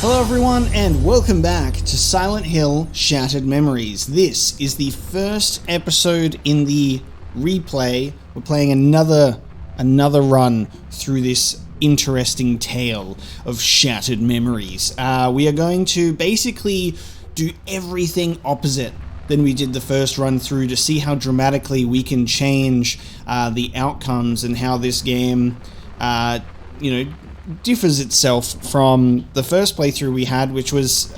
Hello everyone and welcome back to Silent Hill Shattered Memories. This is the first episode in the replay. We're playing another run through this interesting tale of shattered memories. We are going to basically do everything opposite than we did the first run through to see how dramatically we can change the outcomes and how this game, differs itself from the first playthrough we had, which was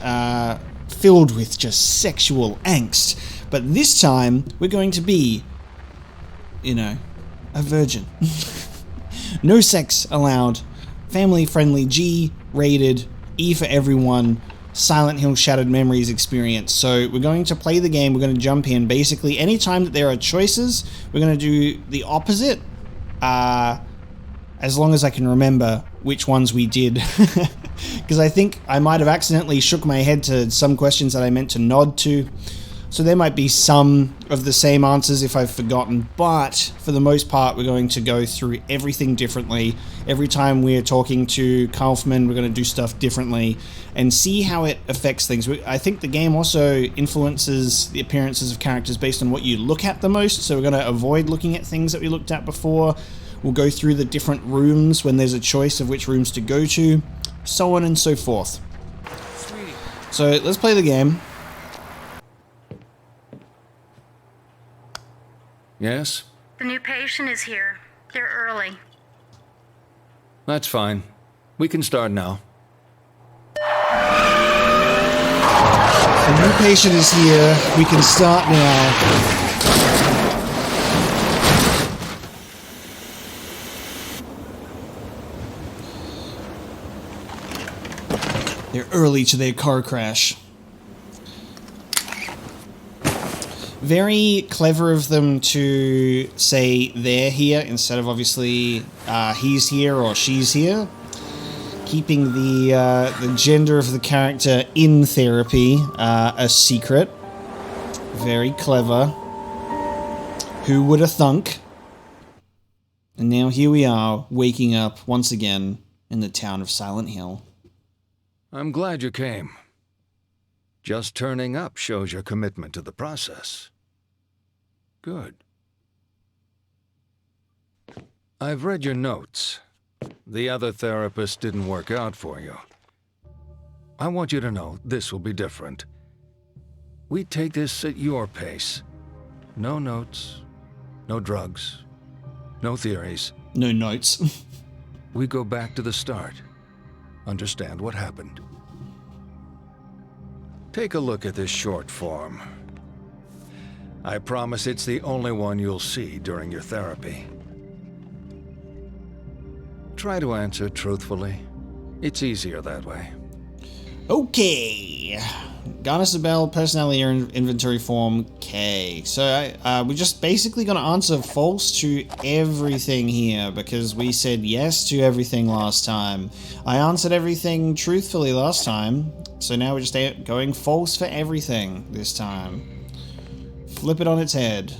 filled with just sexual angst. But this time, we're going to be, a virgin. No sex allowed. Family-friendly, G-rated, E for everyone, Silent Hill Shattered Memories experience. So we're going to play the game, we're going to jump in. Basically, anytime that there are choices, we're going to do the opposite. As long as I can remember which ones we did. Because I think I might have accidentally shook my head to some questions that I meant to nod to. So there might be some of the same answers if I've forgotten, but for the most part we're going to go through everything differently. Every time we're talking to Kaufman, we're going to do stuff differently and see how it affects things. I think the game also influences the appearances of characters based on what you look at the most, so we're going to avoid looking at things that we looked at before. We'll go through the different rooms when there's a choice of which rooms to go to, so on and so forth. Sweetie. So let's play the game. Yes? The new patient is here. They're early. That's fine. We can start now. The new patient is here. We can start now. They're early to their car crash. Very clever of them to say they're here instead of obviously he's here or she's here. Keeping the gender of the character in therapy a secret. Very clever. Who would have thunk? And now here we are, waking up once again in the town of Silent Hill. I'm glad you came. Just turning up shows your commitment to the process. Good. I've read your notes. The other therapist didn't work out for you. I want you to know this will be different. We take this at your pace. No notes, no drugs, no theories. No notes. We go back to the start. Understand what happened. Take a look at this short form. I promise it's the only one you'll see during your therapy. Try to answer truthfully. It's easier that way. Okay. Garnisabel, personality inventory form K. So we're just basically going to answer false to everything here because we said yes to everything last time. I answered everything truthfully last time, so now we're just going false for everything this time. Flip it on its head.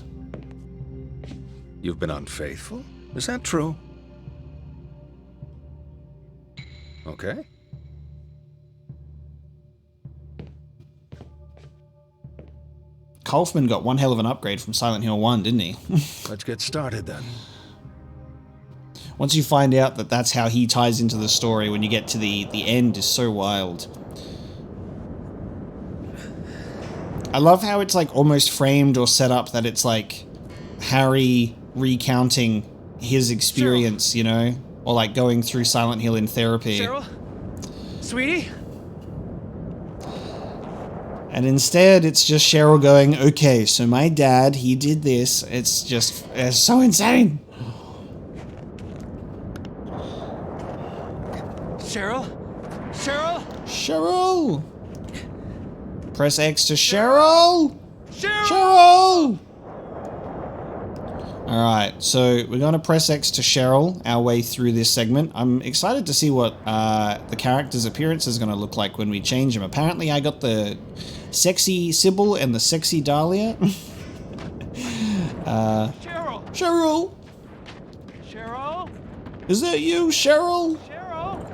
You've been unfaithful? Is that true? Okay. Kaufman got one hell of an upgrade from Silent Hill 1, didn't he? Let's get started then. Once you find out that that's how he ties into the story when you get to the end is so wild. I love how it's like almost framed or set up that it's like Harry recounting his experience, Cheryl. Or like going through Silent Hill in therapy. Cheryl? Sweetie? And instead, it's just Cheryl going, okay, so my dad, he did this. It's so insane. Cheryl? Cheryl? Cheryl! Press X to Cheryl! Cheryl! Alright, so we're going to press X to Cheryl our way through this segment. I'm excited to see what the character's appearance is going to look like when we change him. Apparently I got the sexy Sybil and the sexy Dahlia. Cheryl! Cheryl! Cheryl? Is that you, Cheryl? Cheryl?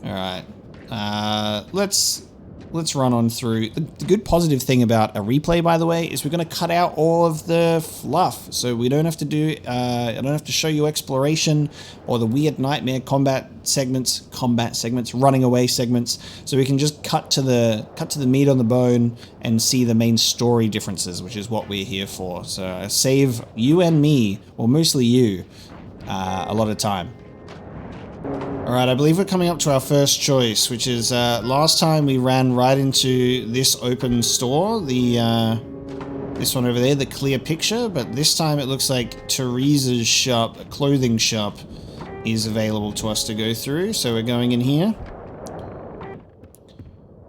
Alright. Let's run on through. The good positive thing about a replay, by the way, is we're going to cut out all of the fluff. So we don't have to do, I don't have to show you exploration or the weird nightmare combat segments, running away segments. So we can just cut to the meat on the bone and see the main story differences, which is what we're here for. So save you and me, or mostly you, a lot of time. Alright, I believe we're coming up to our first choice, which is, last time we ran right into this open store, this one over there, the clear picture, but this time it looks like Teresa's shop, a clothing shop, is available to us to go through, so we're going in here.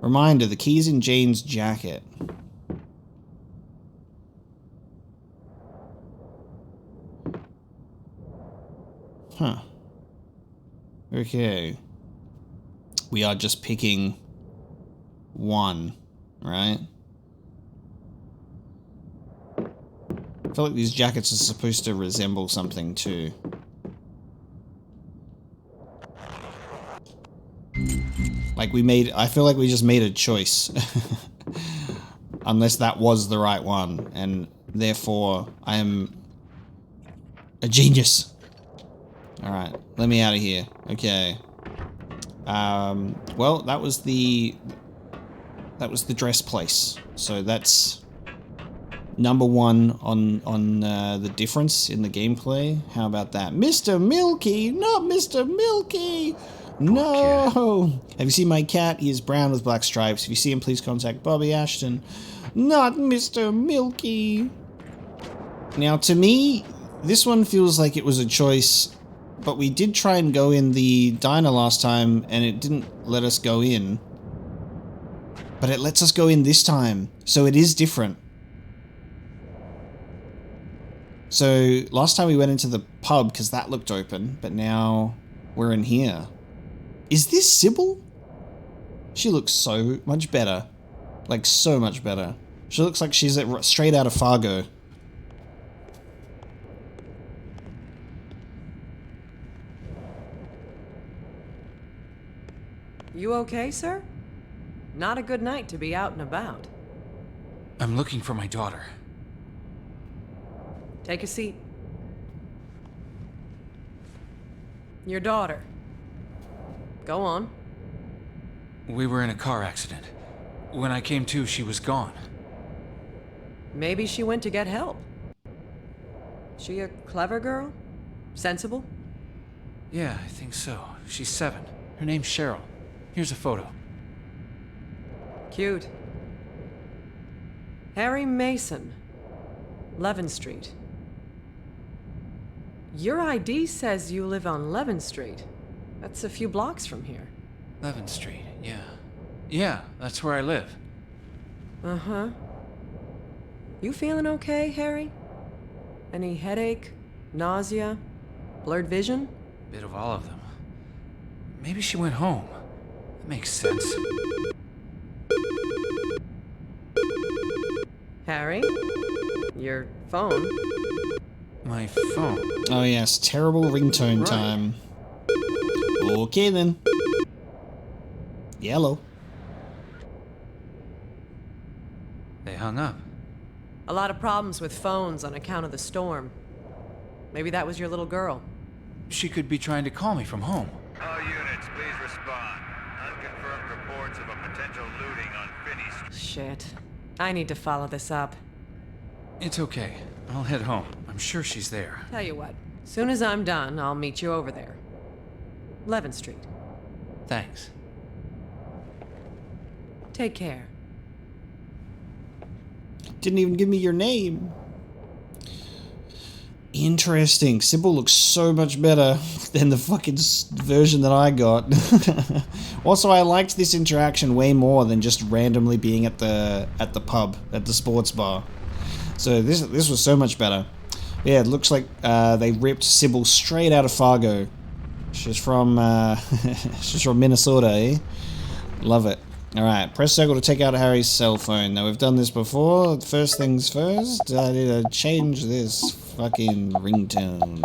Reminder, the key's in Jane's jacket. Huh. Okay. We are just picking one, right? I feel like these jackets are supposed to resemble something too. Like I feel like we just made a choice. Unless that was the right one, and therefore I am a genius. Alright, let me out of here. Okay. Well, that was the dress place. So that's number one on the difference in the gameplay. How about that? Mr. Milky! Not Mr. Milky! No! Have you seen my cat? He is brown with black stripes. If you see him, please contact Bobby Ashton. Not Mr. Milky! Now, to me, this one feels like it was a choice. But we did try and go in the diner last time, and it didn't let us go in. But it lets us go in this time, so it is different. So, last time we went into the pub, because that looked open, but now we're in here. Is this Sybil? She looks so much better. Like, so much better. She looks like she's straight out of Fargo. You okay, sir? Not a good night to be out and about. I'm looking for my daughter. Take a seat. Your daughter. Go on. We were in a car accident. When I came to, she was gone. Maybe she went to get help. She a clever girl? Sensible? Yeah, I think so. She's 7. Her name's Cheryl. Here's a photo. Cute. Harry Mason. Levin Street. Your ID says you live on Levin Street. That's a few blocks from here. Levin Street, yeah. Yeah, that's where I live. Uh-huh. You feeling okay, Harry? Any headache, nausea, blurred vision? Bit of all of them. Maybe she went home. That makes sense. Harry? Your phone? My phone. Oh yes, terrible ringtone Right. time. Okay then. Yellow. They hung up. A lot of problems with phones on account of the storm. Maybe that was your little girl. She could be trying to call me from home. All units, please respond. Unconfirmed reports of a potential looting on Finney Street. Shit. I need to follow this up. It's okay. I'll head home. I'm sure she's there. Tell you what, soon as I'm done, I'll meet you over there. Levin Street. Thanks. Take care. Didn't even give me your name. Interesting. Sybil looks so much better than the fucking version that I got. Also, I liked this interaction way more than just randomly being at the pub, at the sports bar. So this was so much better. Yeah, it looks like they ripped Sybil straight out of Fargo. She's from Minnesota, eh? Love it. Alright, press circle to take out Harry's cell phone. Now, we've done this before. First things first, I need to change this fucking ringtone.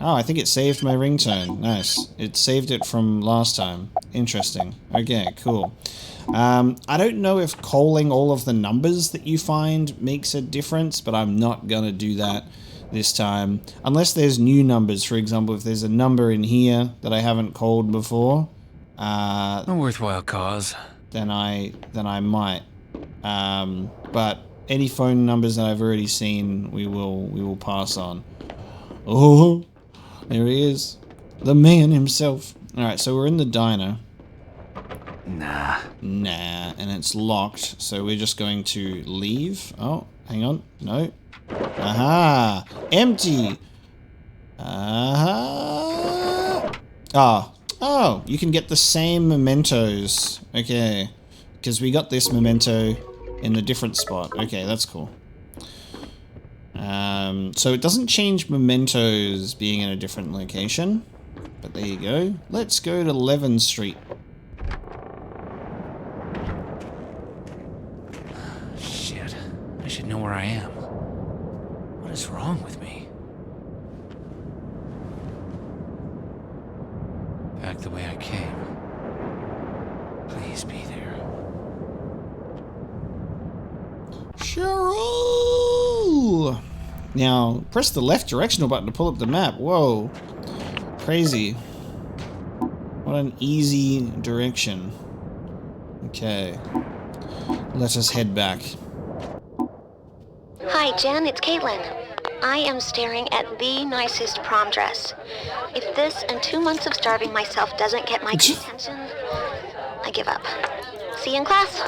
Oh, I think it saved my ringtone. Nice. It saved it from last time. Interesting. Okay, cool. I don't know if calling all of the numbers that you find makes a difference, but I'm not gonna do that this time. Unless there's new numbers. For example, if there's a number in here that I haven't called before, A worthwhile cause. then I might. But any phone numbers that I've already seen, we will pass on. Oh, there he is, the man himself. All right, so we're in the diner. Nah. And it's locked, so we're just going to leave. Oh, hang on, no. Aha, empty. Aha. Oh, you can get the same mementos. Okay, because we got this memento in a different spot. Okay, that's cool. So it doesn't change mementos being in a different location, but there you go. Let's go to 11th Street. Shit. I should know where I am. What is wrong with me? Back the way I came. Please be there. Cheryl! Now, press the left directional button to pull up the map. Whoa. Crazy. What an easy direction. Okay. Let us head back. Hi, Jen, it's Caitlin. I am staring at the nicest prom dress. If this and 2 months of starving myself doesn't get my attention, I give up. See you in class.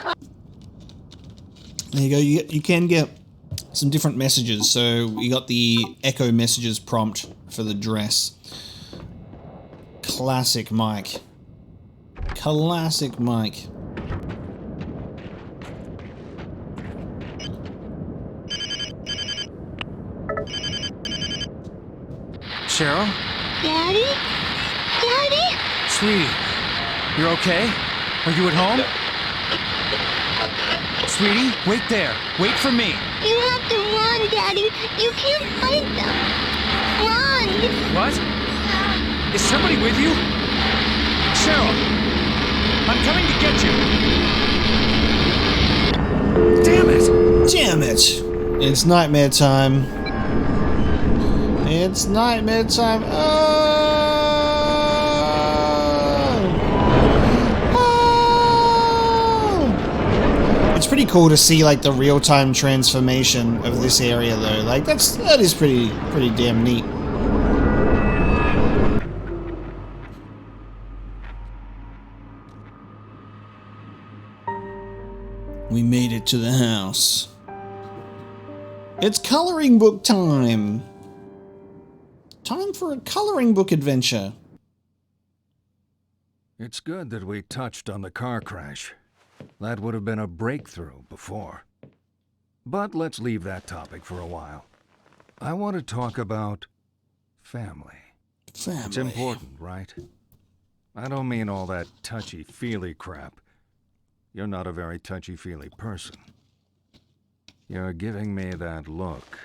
There you go. You can get some different messages. So you got the echo messages prompt for the dress. Classic Mike. Classic Mike. Cheryl? Daddy? Daddy? Sweetie, you're okay? Are you at home? Sweetie, wait there. Wait for me. You have to run, Daddy. You can't fight them. Run! What? Is somebody with you? Cheryl, I'm coming to get you. Damn it! Damn it! It's nightmare time. It's nightmare time. Oh! Oh! It's pretty cool to see like the real-time transformation of this area though. Like that is pretty damn neat. We made it to the house. It's coloring book time. Time for a coloring book adventure. It's good that we touched on the car crash. That would have been a breakthrough before. But let's leave that topic for a while. I want to talk about family. Family. It's important, right? I don't mean all that touchy-feely crap. You're not a very touchy-feely person. You're giving me that look.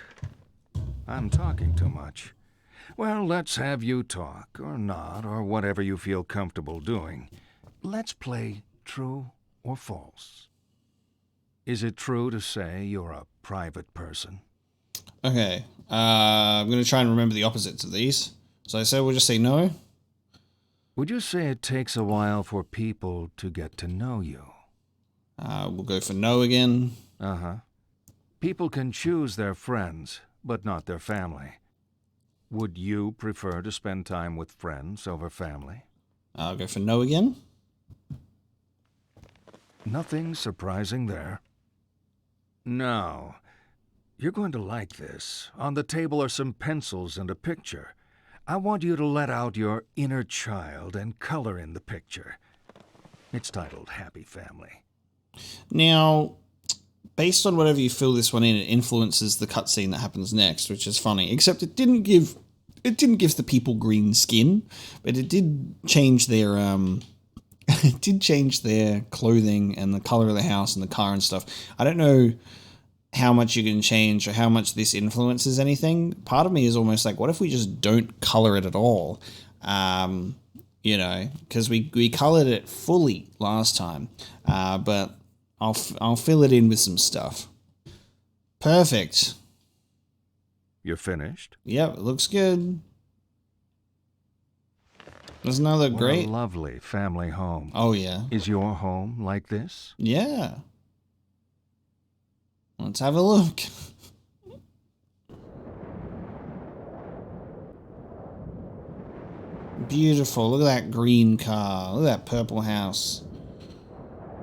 I'm talking too much. Well, let's have you talk, or not, or whatever you feel comfortable doing. Let's play true or false. Is it true to say you're a private person? Okay. I'm going to try and remember the opposites of these. So I said we'll just say no. Would you say it takes a while for people to get to know you? We'll go for no again. Uh-huh. People can choose their friends, but not their family. Would you prefer to spend time with friends over family? I'll go for no again. Nothing surprising there. Now, you're going to like this. On the table are some pencils and a picture. I want you to let out your inner child and color in the picture. It's titled Happy Family. Now, based on whatever you fill this one in, it influences the cutscene that happens next, which is funny. Except it didn't give the people green skin, but it did change their it did change their clothing and the color of the house and the car and stuff. I don't know how much you can change or how much this influences anything. Part of me is almost like, what if we just don't color it at all? You know, because we colored it fully last time, but I'll fill it in with some stuff. Perfect. You're finished? Yep, it looks good. There's another What great... a lovely family home. Oh, yeah. Is your home like this? Yeah. Let's have a look. Beautiful. Look at that green car. Look at that purple house.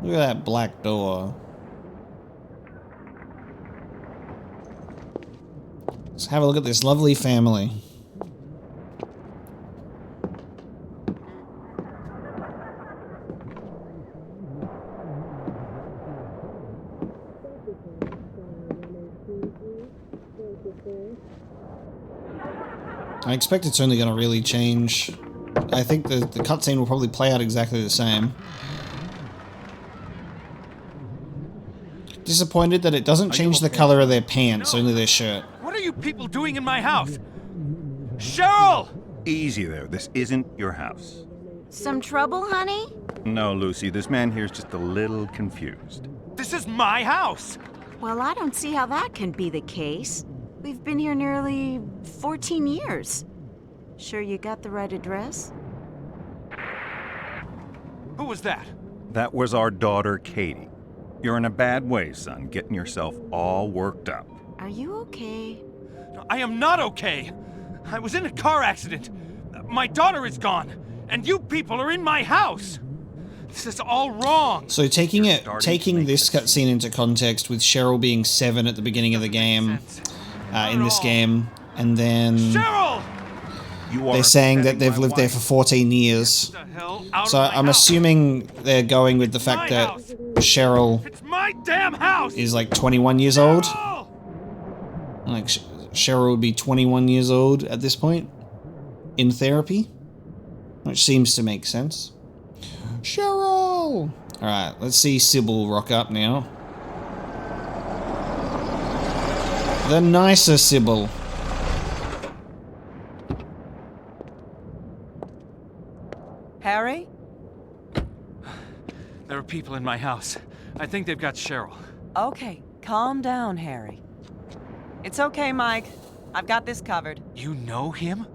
Look at that black door. Let's have a look at this lovely family. I expect it's only going to really change. I think the cutscene will probably play out exactly the same. Disappointed that it doesn't change the color of their pants, only their shirt. What are you people doing in my house? Cheryl! Easy there. This isn't your house. Some trouble, honey? No, Lucy. This man here's just a little confused. This is my house! Well, I don't see how that can be the case. We've been here nearly 14 years. Sure you got the right address? Who was that? That was our daughter, Katie. You're in a bad way, son, getting yourself all worked up. Are you okay? I am not okay. I was in a car accident. My daughter is gone, and you people are in my house. This is all wrong. So taking this cutscene into context with Cheryl being 7 at the beginning of the game, in this game, and then Cheryl! they're saying that they've lived there for 14 years. So I'm assuming they're going with the fact that Cheryl It's my damn house! is like 21 years old. Like Cheryl would be 21 years old at this point in therapy, which seems to make sense. Cheryl! Alright, let's see Sybil rock up now. The nicer Sybil. Harry? There are people in my house. I think they've got Cheryl. Okay, calm down, Harry. It's okay, Mike. I've got this covered. You know him?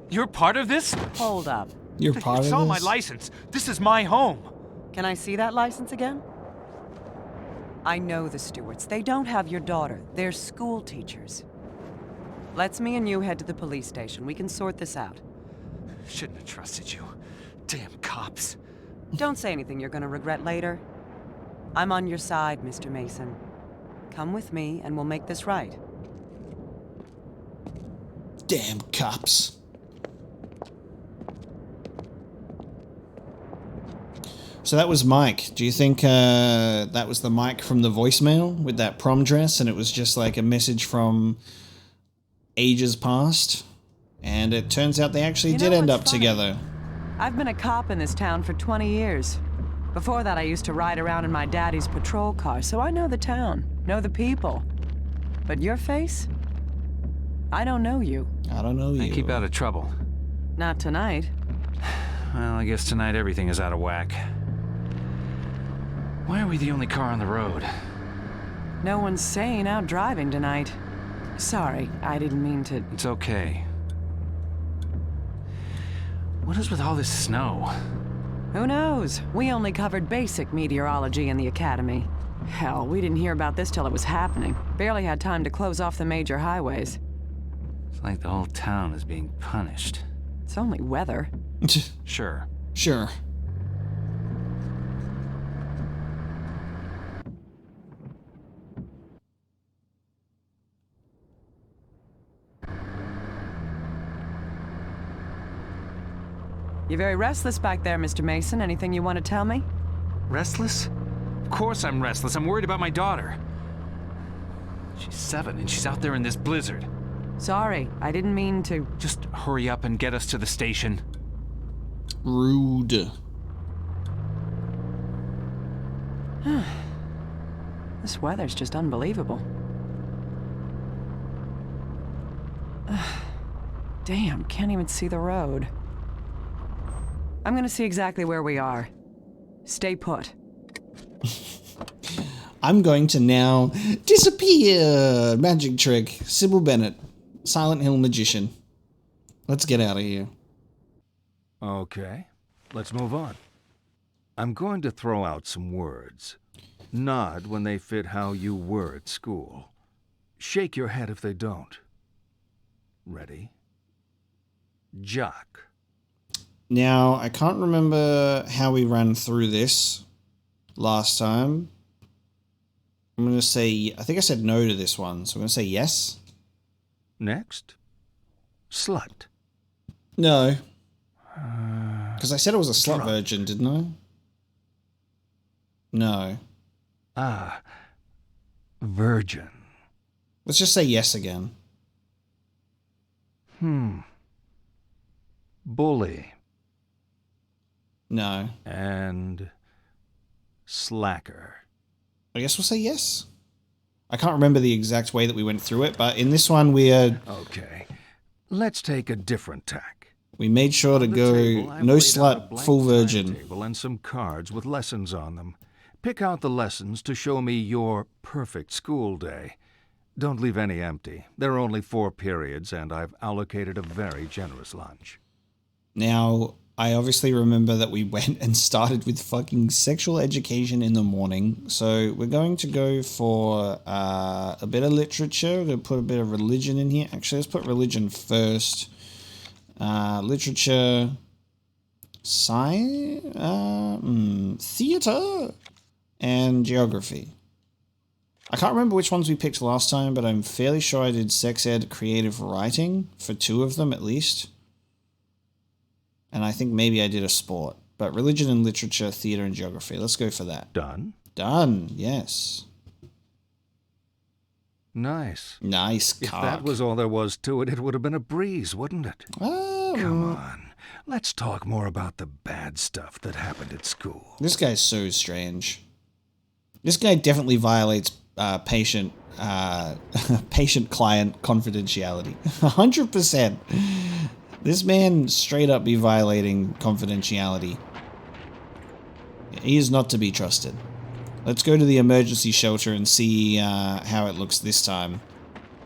You're part of this? Hold up. You're part of It's on my this? license. This is my home. Can I see that license again? I know the Stewarts. They don't have your daughter. They're school teachers. Let's me and you head to the police station. We can sort this out. Shouldn't have trusted you. Damn cops. Don't say anything you're gonna regret later. I'm on your side, Mr. Mason. Come with me and we'll make this right. Damn cops. So that was Mike. Do you think that was the Mike from the voicemail with that prom dress and it was just like a message from ages past? And it turns out they actually did end up together. I've been a cop in this town for 20 years. Before that, I used to ride around in my daddy's patrol car, so I know the town, know the people. But your face? I don't know you. I don't know you. I keep out of trouble. Not tonight. Well, I guess tonight everything is out of whack. Why are we the only car on the road? No one's sane out driving tonight. Sorry, I didn't mean to... It's okay. What is with all this snow? Who knows? We only covered basic meteorology in the academy. Hell, we didn't hear about this till it was happening. Barely had time to close off the major highways. It's like the whole town is being punished. It's only weather. Sure. Sure. You're very restless back there, Mr. Mason. Anything you want to tell me? Restless? Of course I'm restless. I'm worried about my daughter. She's 7 and she's out there in this blizzard. Sorry, I didn't mean to... Just hurry up and get us to the station. Rude. This weather's just unbelievable. Damn, can't even see the road. I'm gonna see exactly where we are. Stay put. I'm going to now disappear. Magic trick. Sybil Bennett. Silent Hill magician. Let's get out of here. Okay, let's move on. I'm going to throw out some words. Nod when they fit how you were at school. Shake your head if they don't. Ready? Jock. Now, I can't remember how we ran through this last time. I'm going to say, I think I said no to this one, so I'm going to say yes. Next. Slut. No. Because I said I was a slut drunk. virgin, didn't I? No. Ah. Virgin. Let's just say yes again. Bully. No. And slacker. I guess we'll say yes. I can't remember the exact way that we went through it, but in this one we Okay. Let's take a different tack. we made sure to On the go table, I've no laid out a slut, blank full virgin. timetable and some cards with lessons on them. Pick out the lessons to show me your perfect school day. Don't leave any empty. There are only 4 periods, and I've allocated a very generous lunch. Now, I obviously remember that we went and started with fucking sexual education in the morning, so we're going to go for a bit of literature. We're going to put a bit of religion in here. Actually, let's put religion first. Literature, theater, and geography. I can't remember which ones we picked last time, but I'm fairly sure I did sex ed creative writing for 2 of them at least. And I think maybe I did a sport. But religion and literature, theater and geography. Let's go for that. Done? Done, yes. Nice. Nice If cock. that was all there was to it, it would have been a breeze, wouldn't it? Come on. Let's talk more about the bad stuff that happened at school. This guy's so strange. This guy definitely violates patient client confidentiality. 100%. This man straight up be violating confidentiality. He is not to be trusted. Let's go to the emergency shelter and see how it looks this time.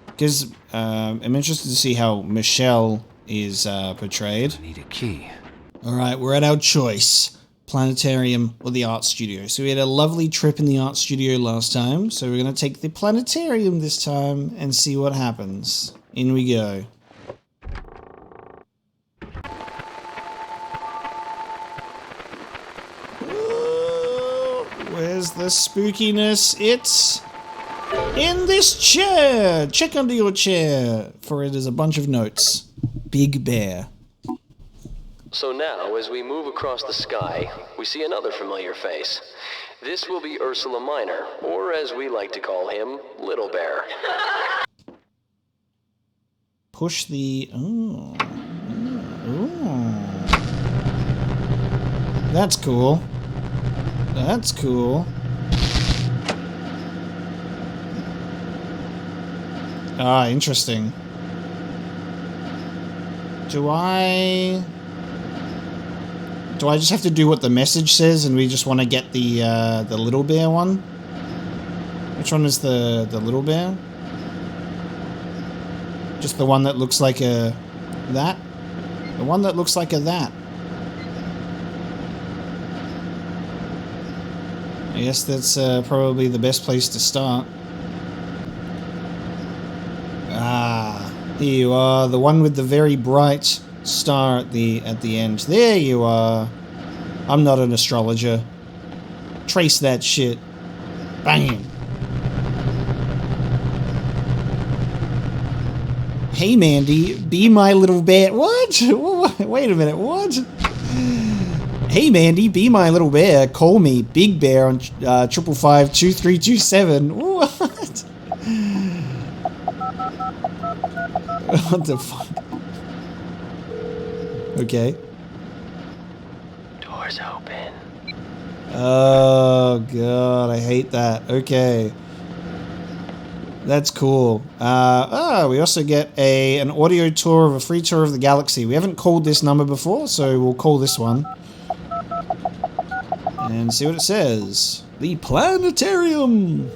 Because I'm interested to see how Michelle is portrayed. I need a key. Alright, we're at our choice. Planetarium or the art studio. So we had a lovely trip in the art studio last time. So we're going to take the planetarium this time and see what happens. In we go. Where's the spookiness? It's in this chair. Check under your chair, for it is a bunch of notes. Big Bear. So now, as we move across the sky, we see another familiar face. This will be Ursula Minor, or as we like to call him, Little Bear. Push the... Ooh. That's cool. That's cool. Ah, interesting. Do I just have to do what the message says and we just want to get the little bear one? Which one is the little bear? Just the one that looks like a that? The one that looks like a that. I guess that's probably the best place to start. Ah, here you are, the one with the very bright star at the end. There you are. I'm not an astrologer. Trace that shit. Bang. Hey Mandy, be my little bear. What? Wait a minute, what? Hey Mandy, be my little bear. Call me Big Bear on 555-2327. What? What the fuck? Okay. Doors open. Oh god, I hate that. Okay. That's cool. We also get an audio tour of a free tour of the galaxy. We haven't called this number before, so we'll call this one. And see what it says. The Planetarium!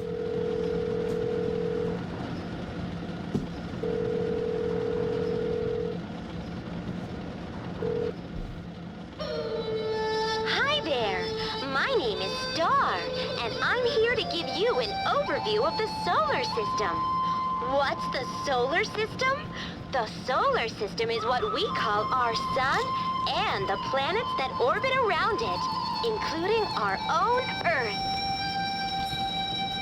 Hi there. My name is Star, and I'm here to give you an overview of the solar system. What's the solar system? The solar system is what we call our sun and the planets that orbit around it, including our own Earth.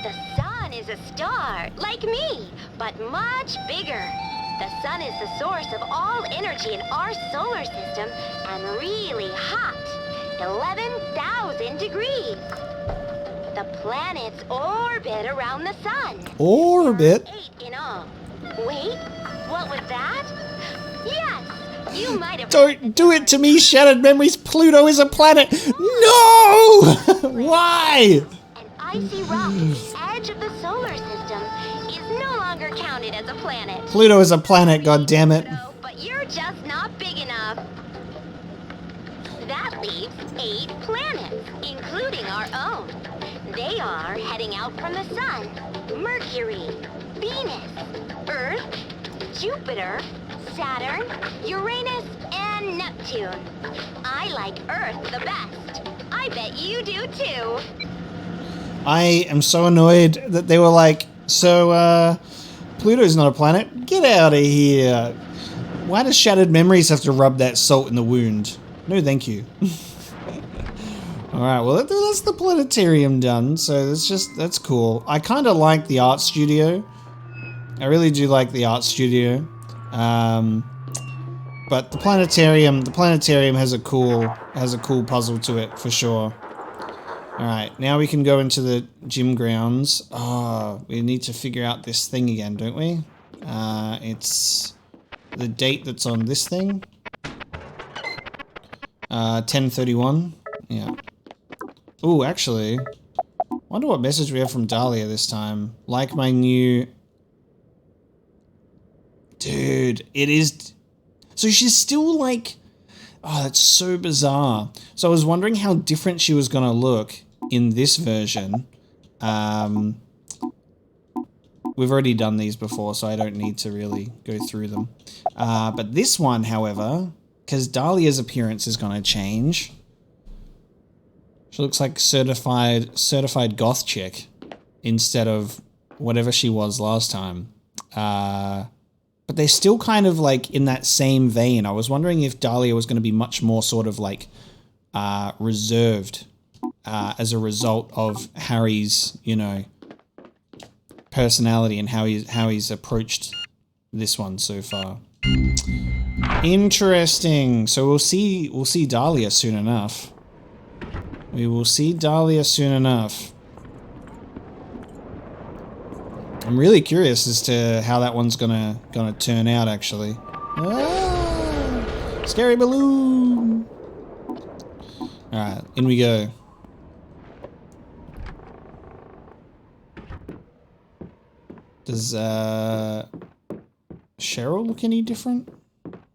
The sun is a star, like me, but much bigger. The sun is the source of all energy in our solar system and really hot, 11,000 degrees. The planets orbit around the sun. Orbit? 8 in all. Wait, what was that? Yes, you might have... Don't do it to me, Shattered Memories. Pluto is a planet. No! Why? An icy rock at the edge of the solar system is no longer counted as a planet. Pluto is a planet, goddammit. But you're just not big enough. That leaves 8 planets, including our own. They are heading out from the sun: Mercury, Venus, Earth, Jupiter, Saturn, Uranus, and Neptune. I like Earth the best. I bet you do too. I am so annoyed that they were like, Pluto's not a planet? Get out of here. Why does Shattered Memories have to rub that salt in the wound? No, thank you. Alright, well, that's the planetarium done, so that's cool. I kind of like the art studio. I really do like the art studio. But the planetarium has a cool puzzle to it, for sure. Alright, now we can go into the gym grounds. Oh, we need to figure out this thing again, don't we? It's the date that's on this thing. 10/31. Yeah. Ooh, actually, wonder what message we have from Dahlia this time. Like my new... Dude, it is... So she's still like... Oh, that's so bizarre. So I was wondering how different she was going to look in this version. We've already done these before, so I don't need to really go through them. But this one, however, because Dahlia's appearance is going to change. She looks like certified goth chick instead of whatever she was last time. But they're still kind of like in that same vein. I was wondering if Dahlia was going to be much more sort of like reserved as a result of Harry's, you know, personality and how he's approached this one so far. Interesting. So we'll see Dahlia soon enough. We will see Dahlia soon enough. I'm really curious as to how that one's gonna turn out, actually. Ah, scary balloon! Alright, in we go. Does Cheryl look any different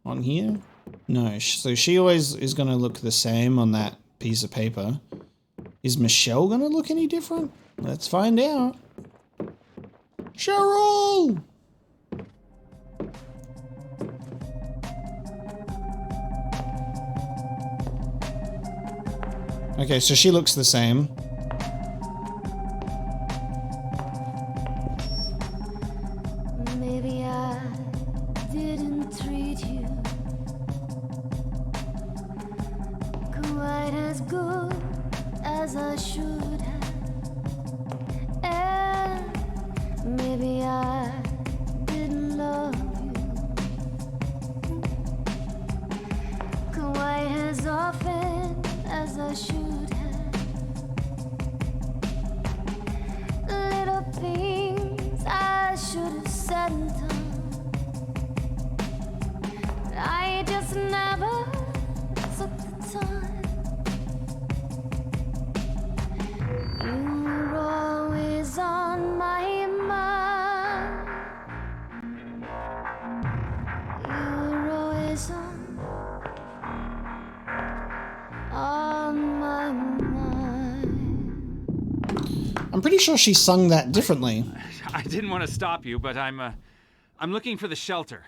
on here? No, so she always is gonna look the same on that piece of paper. Is Michelle gonna look any different? Let's find out. Cheryl! Okay, so she looks the same. Maybe I didn't treat you quite as good as I should have. And maybe I didn't love you quite as often as I should have. Little things I should have said and done, but I just never took the time. You were always on my mind. pretty sure she sung that differently. I didn't want to stop you, but I'm looking for the shelter.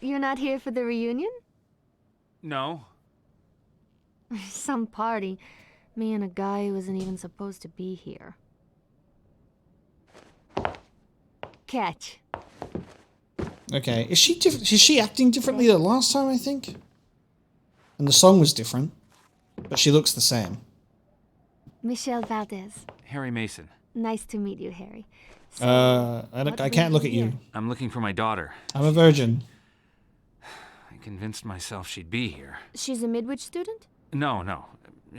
You're not here for the reunion? No. Some party. Me and a guy who isn't even supposed to be here. Catch. Okay, is she acting differently than last time, I think? And the song was different, but she looks the same. Michelle Valdez. Harry Mason. Nice to meet you, Harry. So, I can't look at you. I'm looking for my daughter. I'm a virgin. I convinced myself she'd be here. she's a Midwich student? No.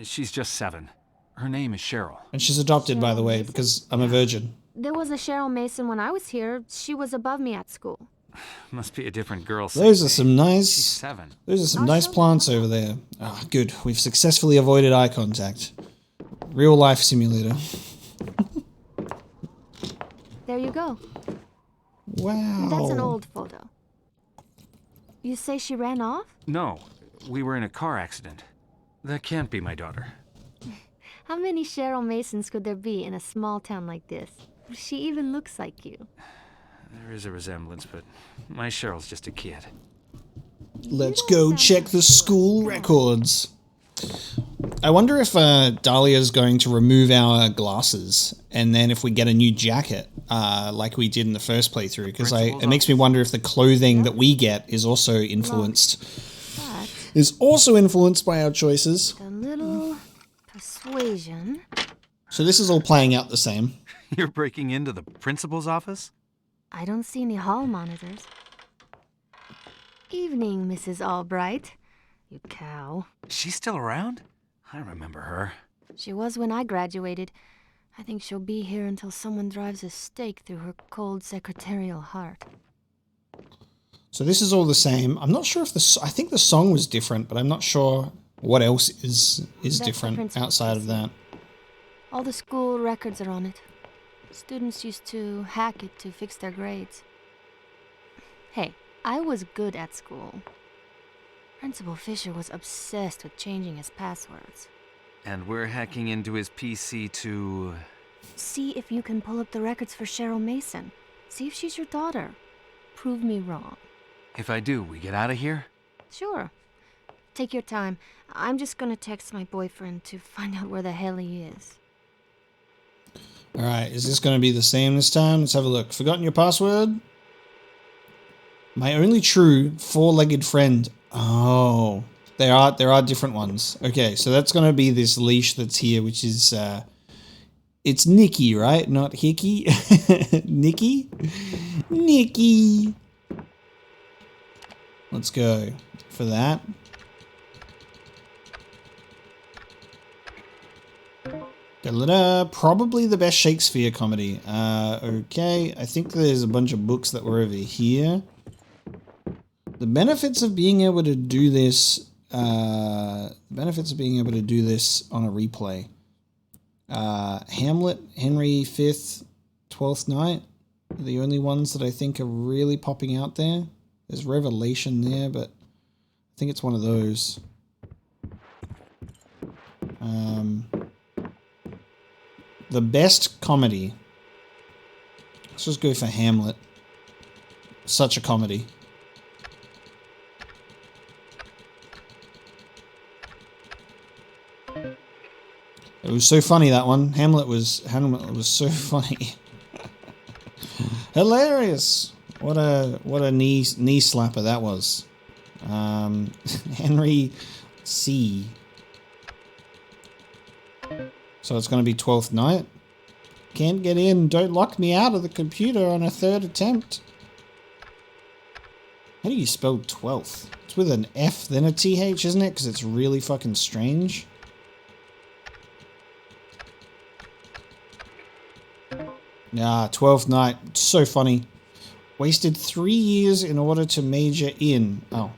She's just 7. Her name is Cheryl. And she's adopted, by the way, because I'm a virgin. There was a Cheryl Mason when I was here. She was above me at school. Must be a different girl. Those are some nice... She's 7. Those are some nice plants over there. Ah, good. We've successfully avoided eye contact. Real life simulator. There you go. Wow. That's an old photo. You say she ran off? No, we were in a car accident. That can't be my daughter. How many Cheryl Masons could there be in a small town like this? She even looks like you. There is a resemblance, but my Cheryl's just a kid. Let's go check the school records. I wonder if Dahlia's going to remove our glasses, and then if we get a new jacket, like we did in the first playthrough, because it makes me wonder if the clothing that we get is also influenced. By our choices. A little persuasion. So this is all playing out the same. You're breaking into the principal's office? I don't see any hall monitors. Evening, Mrs. Albright. You cow. She's still around? I remember her. She was when I graduated. I think she'll be here until someone drives a stake through her cold secretarial heart. So this is all the same. I'm not sure if I think the song was different, but I'm not sure what else is different outside of that. All the school records are on it. Students used to hack it to fix their grades. Hey, I was good at school. Principal Fisher was obsessed with changing his passwords. And we're hacking into his PC to... See if you can pull up the records for Cheryl Mason. See if she's your daughter. Prove me wrong. If I do, we get out of here? Sure. Take your time. I'm just gonna text my boyfriend to find out where the hell he is. Alright, is this going to be the same this time? Let's have a look. Forgotten your password? My only true four-legged friend. Oh, there are different ones. Okay, so that's going to be this leash that's here, which is, it's Nikki, right? Not Hickey. Nikki? Nikki. Let's go for that. Probably the best Shakespeare comedy. Okay, I think there's a bunch of books that were over here. The benefits of being able to do this, on a replay. Hamlet, Henry V, Twelfth Night are the only ones that I think are really popping out there. There's Revelation there, but I think it's one of those. The best comedy. Let's just go for Hamlet. Such a comedy. It was so funny, that one. Hamlet was so funny. Hilarious. What a knee slapper that was. Henry C. So it's going to be 12th Night. Can't get in. Don't lock me out of the computer on a third attempt. How do you spell 12th? It's with an F then a TH, isn't it? Because it's really fucking strange. Ah, 12th Night. So funny. Wasted 3 years in order to major in... Oh.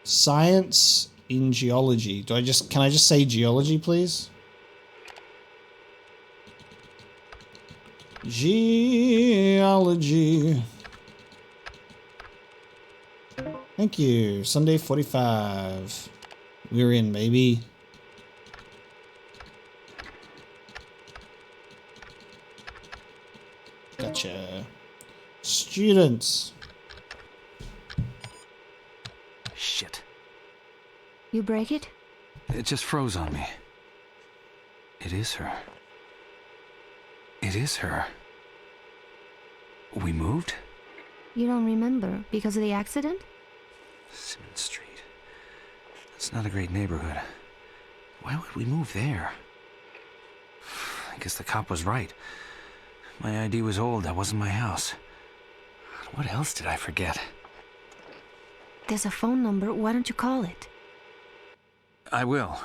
Science in geology. Can I just say geology, please? Geology. Thank you. Sunday 45. We're in, baby. Gotcha. Students. Shit. You break it? It just froze on me. It is her. It is her. We moved? You don't remember because of the accident? Simmons Street. It's not a great neighborhood. Why would we move there? I guess the cop was right. My ID was old. That wasn't my house. What else did I forget? There's a phone number. Why don't you call it? I will.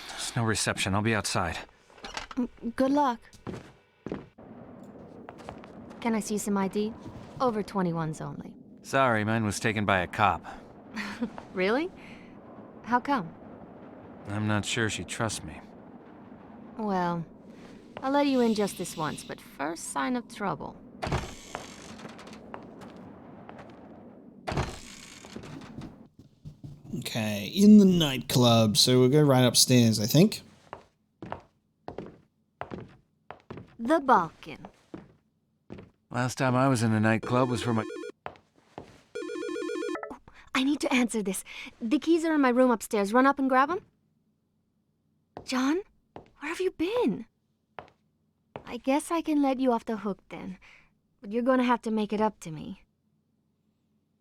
There's no reception. I'll be outside. Good luck. Can I see some ID? Over 21s only. Sorry, mine was taken by a cop. Really? How come? I'm not sure she trusts me. Well, I'll let you in just this once, but first sign of trouble. Okay, in the nightclub. So we'll go right upstairs, I think. The Balkan. Last time I was in a nightclub was for my... I need to answer this. The keys are in my room upstairs. Run up and grab them. John, where have you been? I guess I can let you off the hook then. But you're gonna have to make it up to me.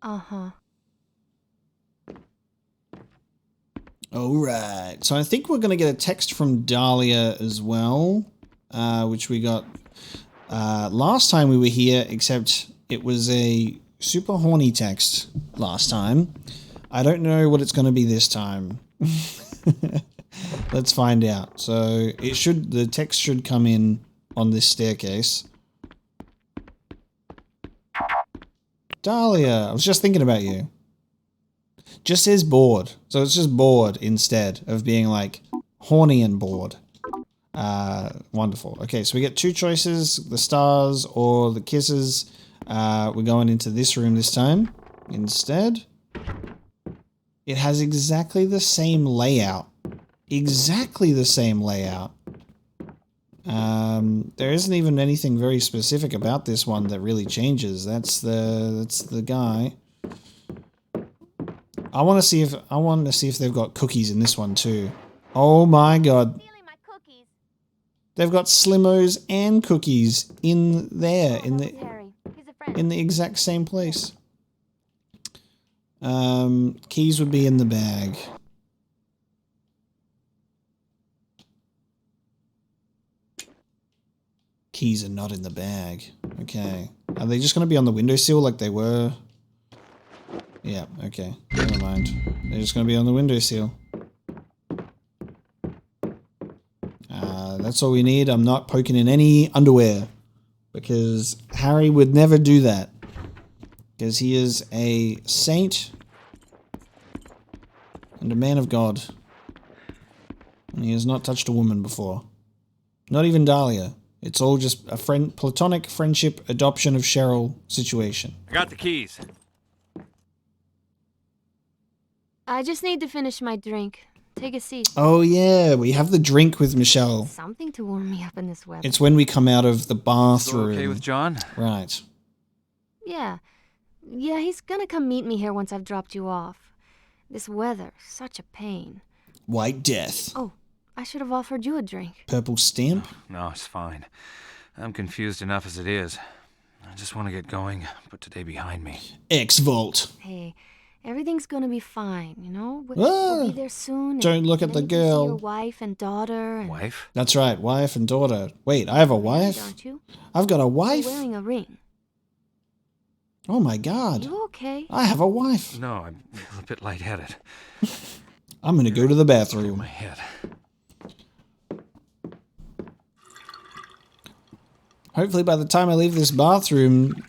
Uh-huh. Alright, so I think we're going to get a text from Dahlia as well, which we got last time we were here, except it was a super horny text last time. I don't know what it's going to be this time. Let's find out. So the text should come in on this staircase. Dahlia, I was just thinking about you. Just says bored. So it's just bored instead of being like horny and bored. Wonderful. Okay, so we get two choices, the stars or the kisses. We're going into this room this time instead. It has exactly the same layout. Exactly the same layout. There isn't even anything very specific about this one that really changes. That's the guy. I want to see if they've got cookies in this one too. Oh my god. They've got Slimmos and cookies in there in the exact same place. Keys would be in the bag. Keys are not in the bag. Okay. Are they just going to be on the windowsill like they were? Yeah, okay. Never mind. They're just going to be on the windowsill. That's all we need. I'm not poking in any underwear. Because Harry would never do that. Because he is a saint. And a man of God. And he has not touched a woman before. Not even Dahlia. It's all just a platonic friendship adoption of Cheryl situation. I got the keys. I just need to finish my drink. Take a seat. Oh yeah, we have the drink with Michelle. Something to warm me up in this weather. It's when we come out of the bathroom. Okay with John? Right. Yeah, he's gonna come meet me here once I've dropped you off. This weather, such a pain. White death. Oh, I should have offered you a drink. Purple stamp? No, it's fine. I'm confused enough as it is. I just want to get going, put today behind me. X-Vault. Hey, everything's gonna be fine, you know? We'll be there soon. Don't look at the girl. Your wife and daughter. And... Wife? That's right, wife and daughter. Wait, I have a wife? Aren't you? I've got a wife? You're wearing a ring. Oh my god. You okay? I have a wife. No, I'm a bit lightheaded. I'm gonna go to the bathroom. My head. Hopefully by the time I leave this bathroom,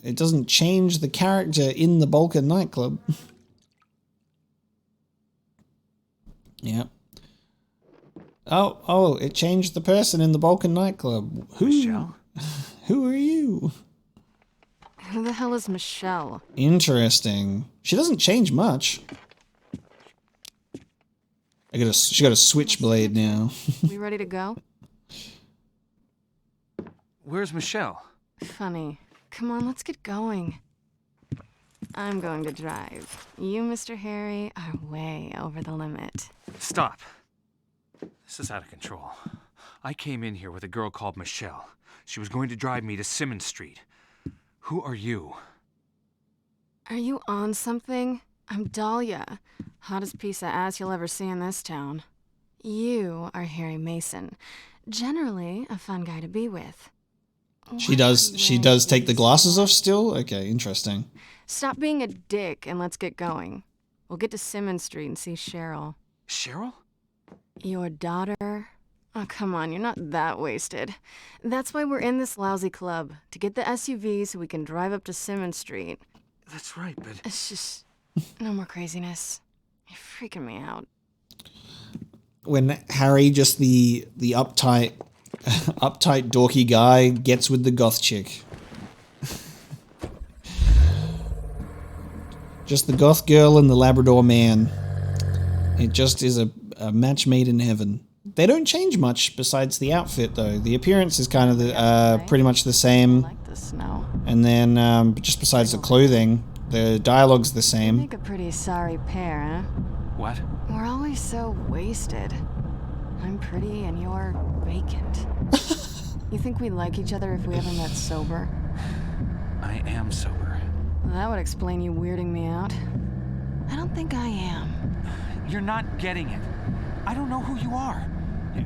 it doesn't change the character in the Balkan nightclub. Yep. Oh, it changed the person in the Balkan nightclub. Who? Michelle? Who are you? Who the hell is Michelle? Interesting. She doesn't change much. She got a switchblade now. We ready to go? Where's Michelle? Funny. Come on, let's get going. I'm going to drive. You, Mr. Harry, are way over the limit. Stop. This is out of control. I came in here with a girl called Michelle. She was going to drive me to Simmons Street. Who are you? Are you on something? I'm Dahlia. Hottest piece of ass you'll ever see in this town. You are Harry Mason. Generally, a fun guy to be with. She does take the glasses off still? Okay, interesting. Stop being a dick and let's get going. We'll get to Simmons Street and see Cheryl. Cheryl? Your daughter? Oh, come on, you're not that wasted. That's why we're in this lousy club, to get the SUV so we can drive up to Simmons Street. That's right, but... It's just... no more craziness. You're freaking me out. When Harry, just the uptight dorky guy, gets with the goth chick. Just the goth girl and the Labrador man. It just is a match made in heaven. They don't change much besides the outfit, though. The appearance is kind of pretty much the same. I like the snow. And then, just besides the clothing, the dialogue's the You same. make a pretty sorry pair, huh? What? We're always so wasted. I'm pretty and you're vacant. You think we'd like each other if we ever met sober? I am sober. That would explain you weirding me out. I don't think I am. You're not getting it. I don't know who you are.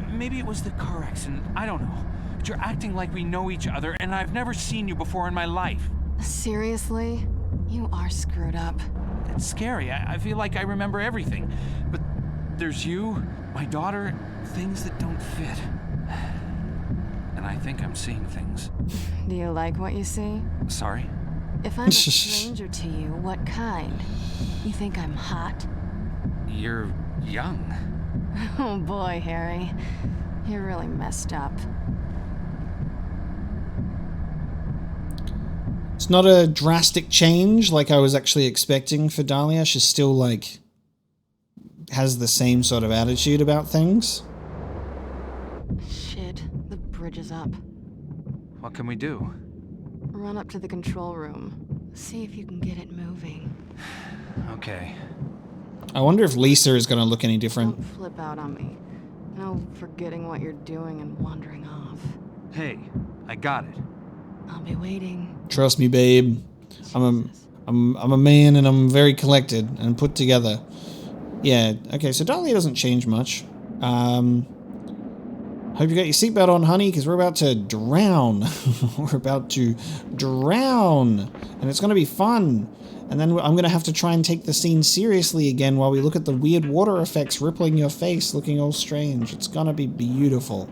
Maybe it was the car accident. I don't know. But you're acting like we know each other, and I've never seen you before in my life. Seriously? You are screwed up. It's scary. I feel like I remember everything. But there's you, my daughter, things that don't fit. And I think I'm seeing things. Do you like what you see? Sorry? If I'm a stranger to you, what kind? You think I'm hot? You're young. Oh boy, Harry. You're really messed up. It's not a drastic change like I was actually expecting for Dahlia. She's still, like, has the same sort of attitude about things. Shit, the bridge is up. What can we do? Run up to the control room. See if you can get it moving. Okay. I wonder if Lisa is going to look any different. Don't flip out on me. No forgetting what you're doing and wandering off. Hey, I got it. I'll be waiting. Trust me, babe. I'm a man and I'm very collected and put together. Yeah, okay, so Dahlia doesn't change much. Hope you got your seatbelt on, honey, because we're about to drown. We're about to drown. And it's going to be fun. And then I'm going to have to try and take the scene seriously again while we look at the weird water effects rippling your face, looking all strange. It's going to be beautiful.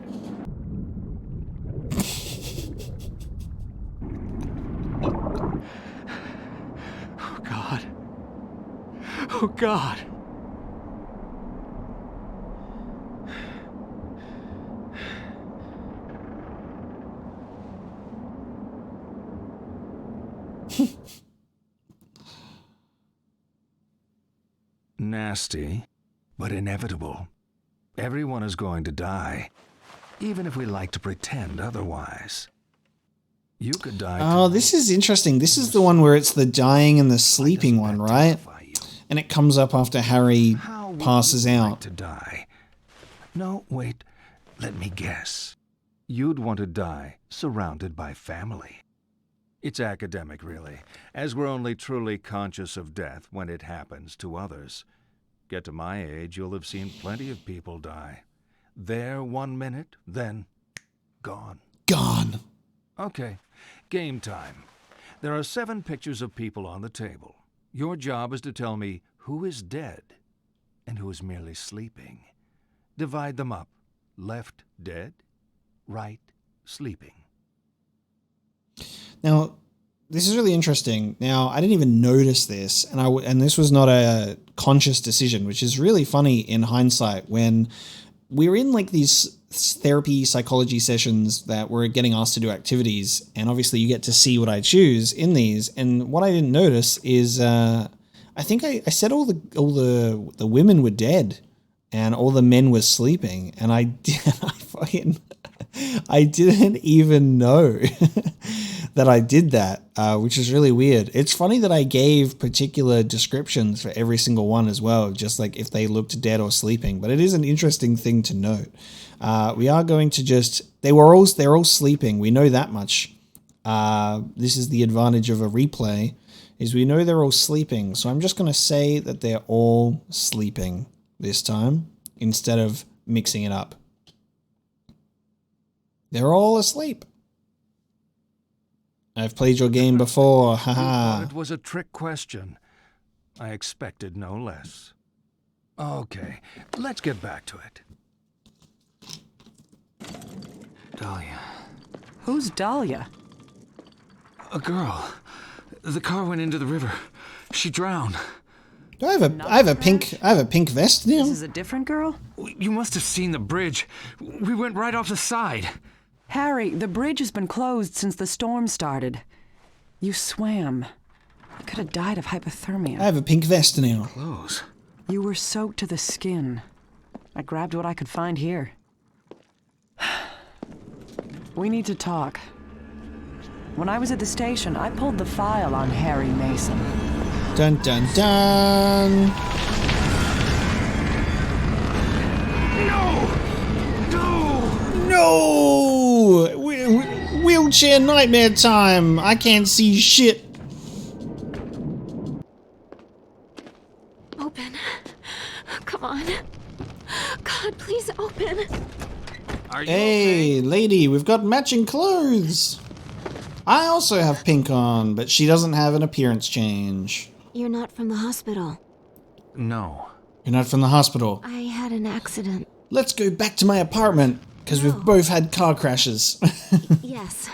Oh, God. Oh, God. Nasty, but inevitable. Everyone is going to die, even if we like to pretend otherwise. You could die. Oh, this is interesting. This is the one where it's the dying and the sleeping one, right? And it comes up after Harry passes out. To die. No, wait. Let me guess. You'd want to die surrounded by family. It's academic, really, as we're only truly conscious of death when it happens to others. Get to my age, you'll have seen plenty of people die. There 1 minute, then gone. Gone. Okay, game time. There are 7 pictures of people on the table. Your job is to tell me who is dead and who is merely sleeping. Divide them up. Left, dead. Right, sleeping. Now, this is really interesting. Now, I didn't even notice this, and this was not a conscious decision, which is really funny in hindsight when we're in like these therapy psychology sessions that we're getting asked to do activities, and obviously you get to see what I choose in these. And what I didn't notice is I think I said all the women were dead and all the men were sleeping, and I fucking I didn't even know that I did that, which is really weird. It's funny that I gave particular descriptions for every single one as well, just like if they looked dead or sleeping. But it is an interesting thing to note. We are going to just... They're all sleeping. We know that much. This is the advantage of a replay, is we know they're all sleeping. So I'm just going to say that they're all sleeping this time instead of mixing it up. They're all asleep. I've played your game before, haha. It was a trick question. I expected no less. Okay, let's get back to it. Dahlia. Who's Dahlia? A girl. The car went into the river. She drowned. Do I have a pink vest now? This is a different girl? You must have seen the bridge. We went right off the side. Harry, the bridge has been closed since the storm started. You swam. You could have died of hypothermia. I have a pink vest now. Clothes. You were soaked to the skin. I grabbed what I could find here. We need to talk. When I was at the station, I pulled the file on Harry Mason. Dun dun dun! No! Wheelchair nightmare time! I can't see shit! Open. Come on. God, please open. Are you Hey, lady, we've got matching clothes! I also have pink on, but she doesn't have an appearance change. You're not from the hospital. No. You're not from the hospital. I had an accident. Let's go back to my apartment, because we've both had car crashes. Yes.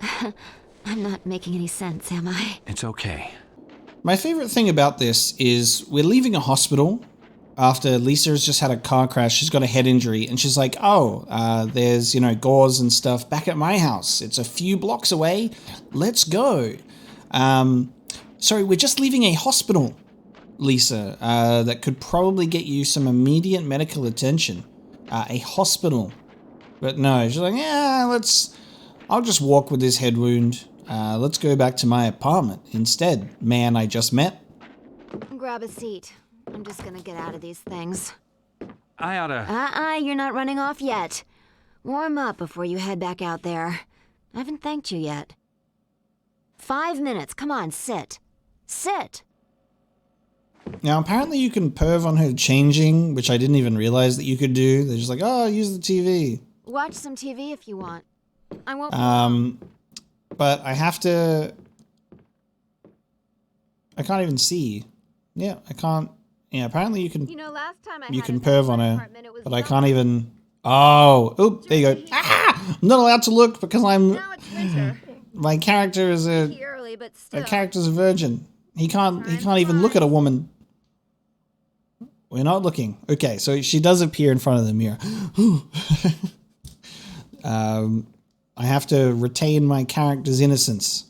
I'm not making any sense, am I? It's okay. My favorite thing about this is we're leaving a hospital after Lisa has just had a car crash. She's got a head injury, and she's like, there's, gauze and stuff back at my house. It's a few blocks away. Let's go. Sorry, we're just leaving a hospital, Lisa, that could probably get you some immediate medical attention. A hospital. But no, she's like, I'll just walk with this head wound. Let's go back to my apartment instead, man I just met. Grab a seat. I'm just gonna get out of these things. I oughta... You're not running off yet. Warm up before you head back out there. I haven't thanked you yet. 5 minutes, come on, sit. Sit! Now, apparently you can perv on her changing, which I didn't even realize that you could do. They're just like, use the TV. Watch some TV if you want. I won't but I have to... I can't even see. Yeah, I can't... Yeah, apparently you can... last time you can perv on her, but I can't even... Oh, oop, there you go. I'm not allowed to look because I'm... Now it's winter. My character is a... Early, but still. A character's a virgin. He can't even look at a woman. We're not looking. Okay, so she does appear in front of the mirror. I have to retain my character's innocence.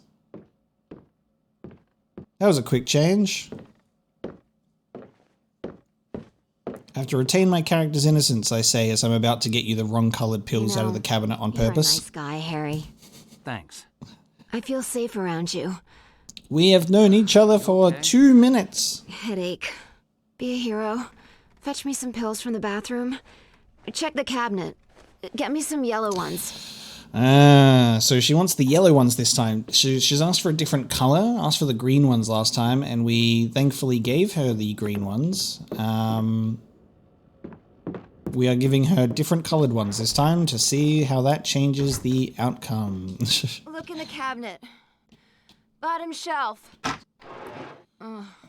That was a quick change. I have to retain my character's innocence, I say, as I'm about to get you the wrong colored pills out of the cabinet on purpose. You're a nice guy, Harry. Thanks. I feel safe around you. We have known each other for 2 minutes. Headache. Be a hero. Fetch me some pills from the bathroom. Check the cabinet. Get me some yellow ones. So she wants the yellow ones this time. She's asked for a different color, asked for the green ones last time, and we thankfully gave her the green ones. We are giving her different colored ones this time to see how that changes the outcome. Look in the cabinet. Bottom shelf.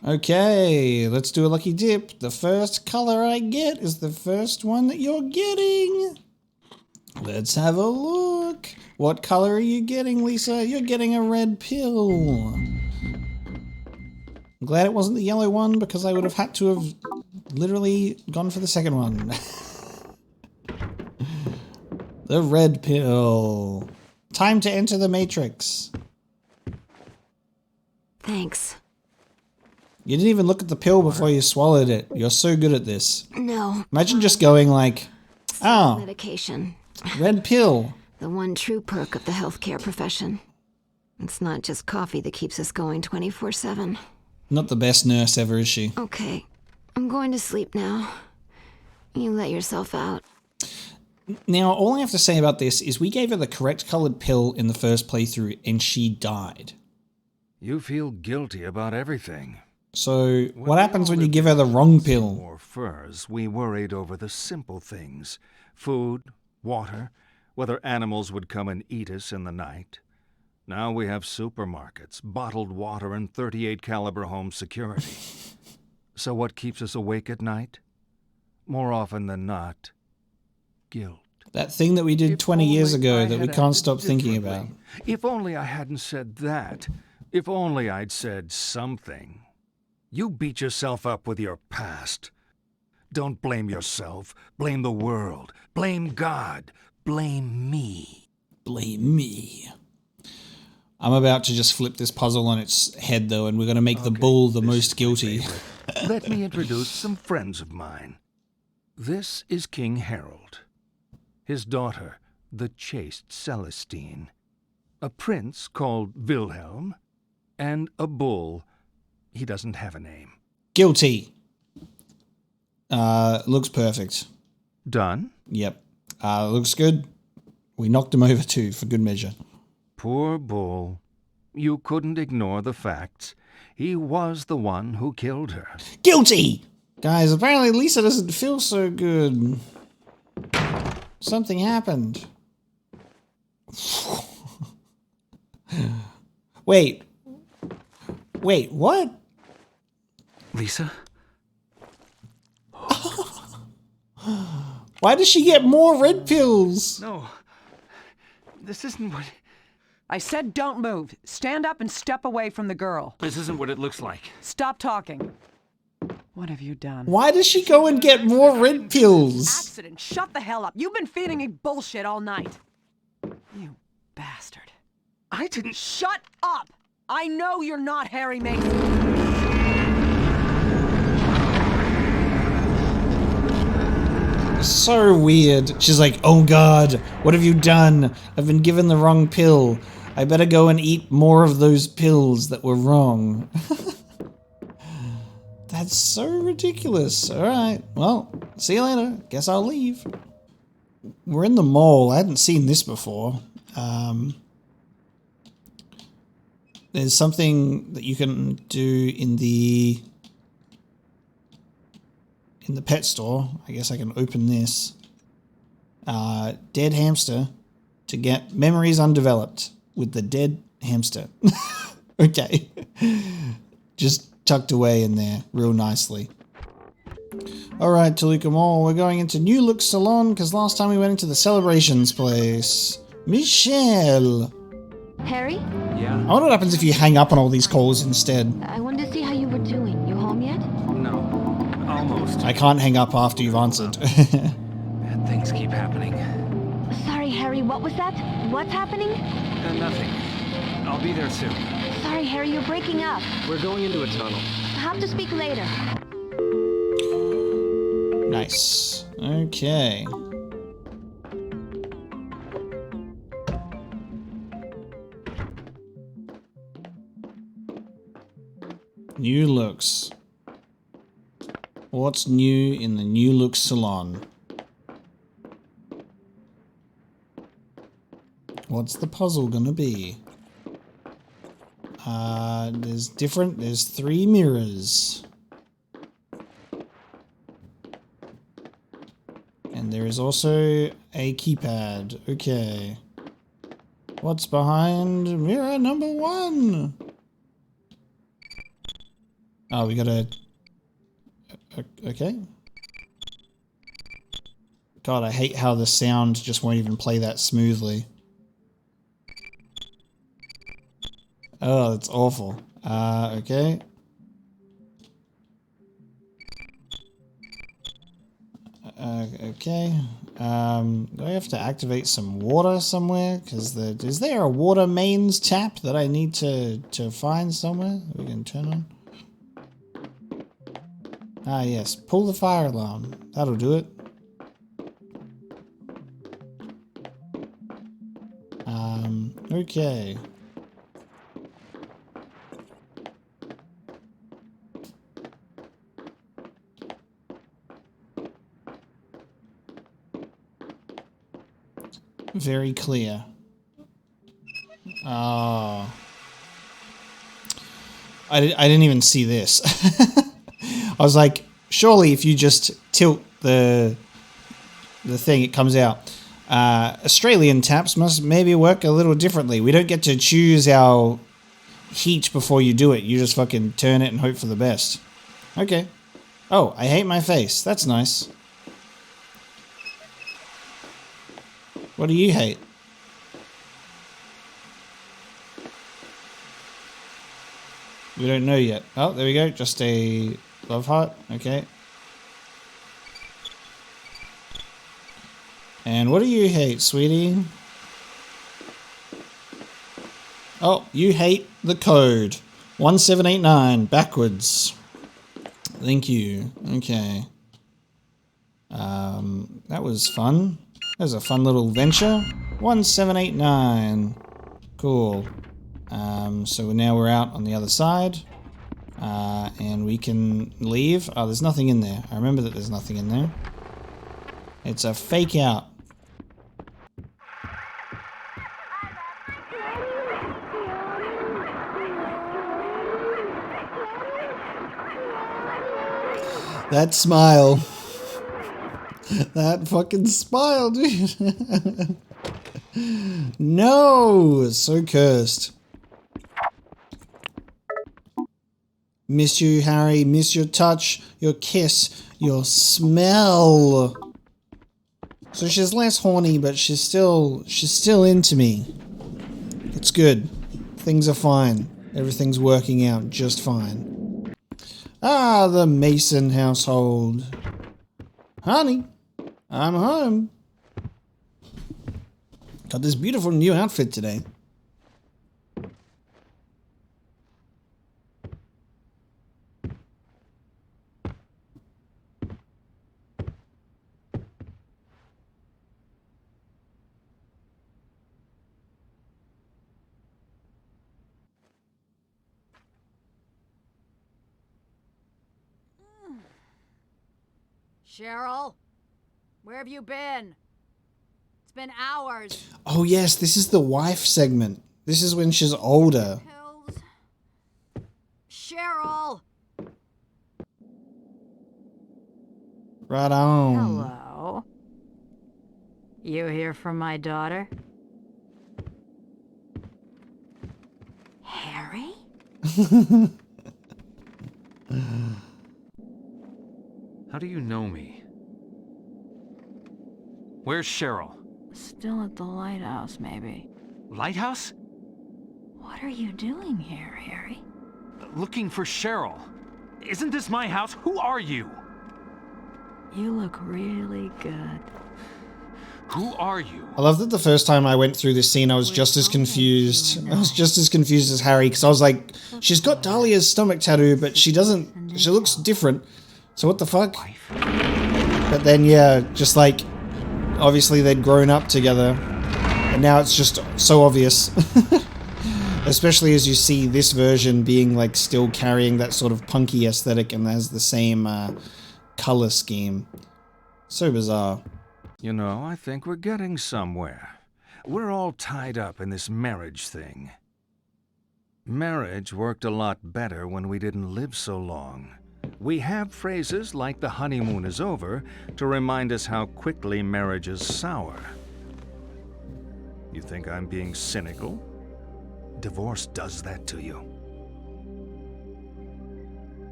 Okay, let's do a lucky dip. The first color I get is the first one that you're getting. Let's have a look. What color are you getting, Lisa? You're getting a red pill. I'm glad it wasn't the yellow one because I would have had to have literally gone for the second one. The red pill. Time to enter the Matrix. Thanks. You didn't even look at the pill before you swallowed it. You're so good at this. No. Imagine just going like, Medication. Red pill. The one true perk of the healthcare profession. It's not just coffee that keeps us going 24/7. Not the best nurse ever, is she? Okay, I'm going to sleep now. You let yourself out. Now, all I have to say about this is we gave her the correct colored pill in the first playthrough, and she died. You feel guilty about everything. So, what happens when you give her the wrong pill? Or furs, we worried over the simple things. Food, water, whether animals would come and eat us in the night. Now we have supermarkets, bottled water, and 38 caliber home security. So what keeps us awake at night? More often than not, guilt. That thing that we did 20 years ago that we can't stop thinking about. If only I hadn't said that. If only I'd said something. You beat yourself up with your past. Don't blame yourself. Blame the world. Blame God. Blame me. Blame me. I'm about to just flip this puzzle on its head, though, and we're going to make the bull the most guilty. Let me introduce some friends of mine. This is King Harold. His daughter, the chaste Celestine. A prince called Wilhelm. And a bull. He doesn't have a name. Guilty. Looks perfect. Done? Yep. Looks good. We knocked him over too, for good measure. Poor bull. You couldn't ignore the facts. He was the one who killed her. Guilty! Guys, apparently Lisa doesn't feel so good. Something happened. Wait, what? Lisa? Why does she get more red pills? No. This isn't what... I said don't move. Stand up and step away from the girl. This isn't what it looks like. Stop talking. What have you done? Why does she go and get more red pills? Accident. Shut the hell up. You've been feeding me bullshit all night. You bastard. I didn't... Shut up! I know you're not Harry Mason. So weird. She's like, oh God, what have you done? I've been given the wrong pill. I better go and eat more of those pills that were wrong. That's so ridiculous. Alright, well, see you later. Guess I'll leave. We're in the mall. I hadn't seen this before. There's something that you can do in the pet store. I guess I can open this. Dead hamster to get memories undeveloped with the dead hamster. Okay. Just tucked away in there real nicely. Alright, Toluca Mall. We're going into New Look Salon because last time we went into the celebrations place. Michelle! Harry? Yeah? I wonder what happens if you hang up on all these calls instead. I wanted to see how you were doing. You home yet? No. Almost. I can't hang up after you've answered. Bad things keep happening. Sorry, Harry, what was that? What's happening? Nothing. I'll be there soon. Sorry, Harry, you're breaking up. We're going into a tunnel. Have to speak later. Nice. Okay. New looks. What's new in the New Look Salon? What's the puzzle gonna be? There's 3 mirrors. And there is also a keypad. Okay. What's behind mirror number 1? Oh, we gotta... Okay. God, I hate how the sound just won't even play that smoothly. Oh, that's awful. Okay. Okay. Do I have to activate some water somewhere? Because is there a water mains tap that I need to find somewhere that we can turn on? Ah, yes. Pull the fire alarm. That'll do it. Okay. Very clear. Oh. I didn't even see this. I was like, surely if you just tilt the thing, it comes out. Australian taps must maybe work a little differently. We don't get to choose our heat before you do it. You just fucking turn it and hope for the best. Okay. Oh, I hate my face. That's nice. What do you hate? We don't know yet. Oh, there we go. Just a love heart. Okay. And what do you hate, sweetie? Oh, you hate the code. 1789, backwards. Thank you. Okay. That was fun. That was a fun little venture. 1789. Cool. So now we're out on the other side. And we can leave. Oh, there's nothing in there. I remember that there's nothing in there. It's a fake out. That smile. That fucking smile, dude. No, so cursed. Miss you, Harry. Miss your touch, your kiss, your smell. So she's less horny, but she's still into me. It's good. Things are fine. Everything's working out just fine. Ah, the Mason household. Honey, I'm home. Got this beautiful new outfit today. Cheryl, where have you been? It's been hours. Oh yes, this is the wife segment. This is when she's older. Cheryl! Right on. Hello. You hear from my daughter? Harry? How do you know me? Where's Cheryl? Still at the lighthouse, maybe. Lighthouse? What are you doing here, Harry? Looking for Cheryl. Isn't this my house? Who are you? You look really good. Who are you? I love that the first time I went through this scene, I was just as confused. I was just as confused as Harry, because I was like, she's got Dahlia's stomach tattoo, but she doesn't, she looks different. So what the fuck? But then, yeah, just like, obviously they'd grown up together, and now it's just so obvious. Especially as you see this version being like still carrying that sort of punky aesthetic and has the same color scheme. So bizarre. You know, I think we're getting somewhere. We're all tied up in this marriage thing. Marriage worked a lot better when we didn't live so long. We have phrases like the honeymoon is over to remind us how quickly marriages sour. You think I'm being cynical? Divorce does that to you.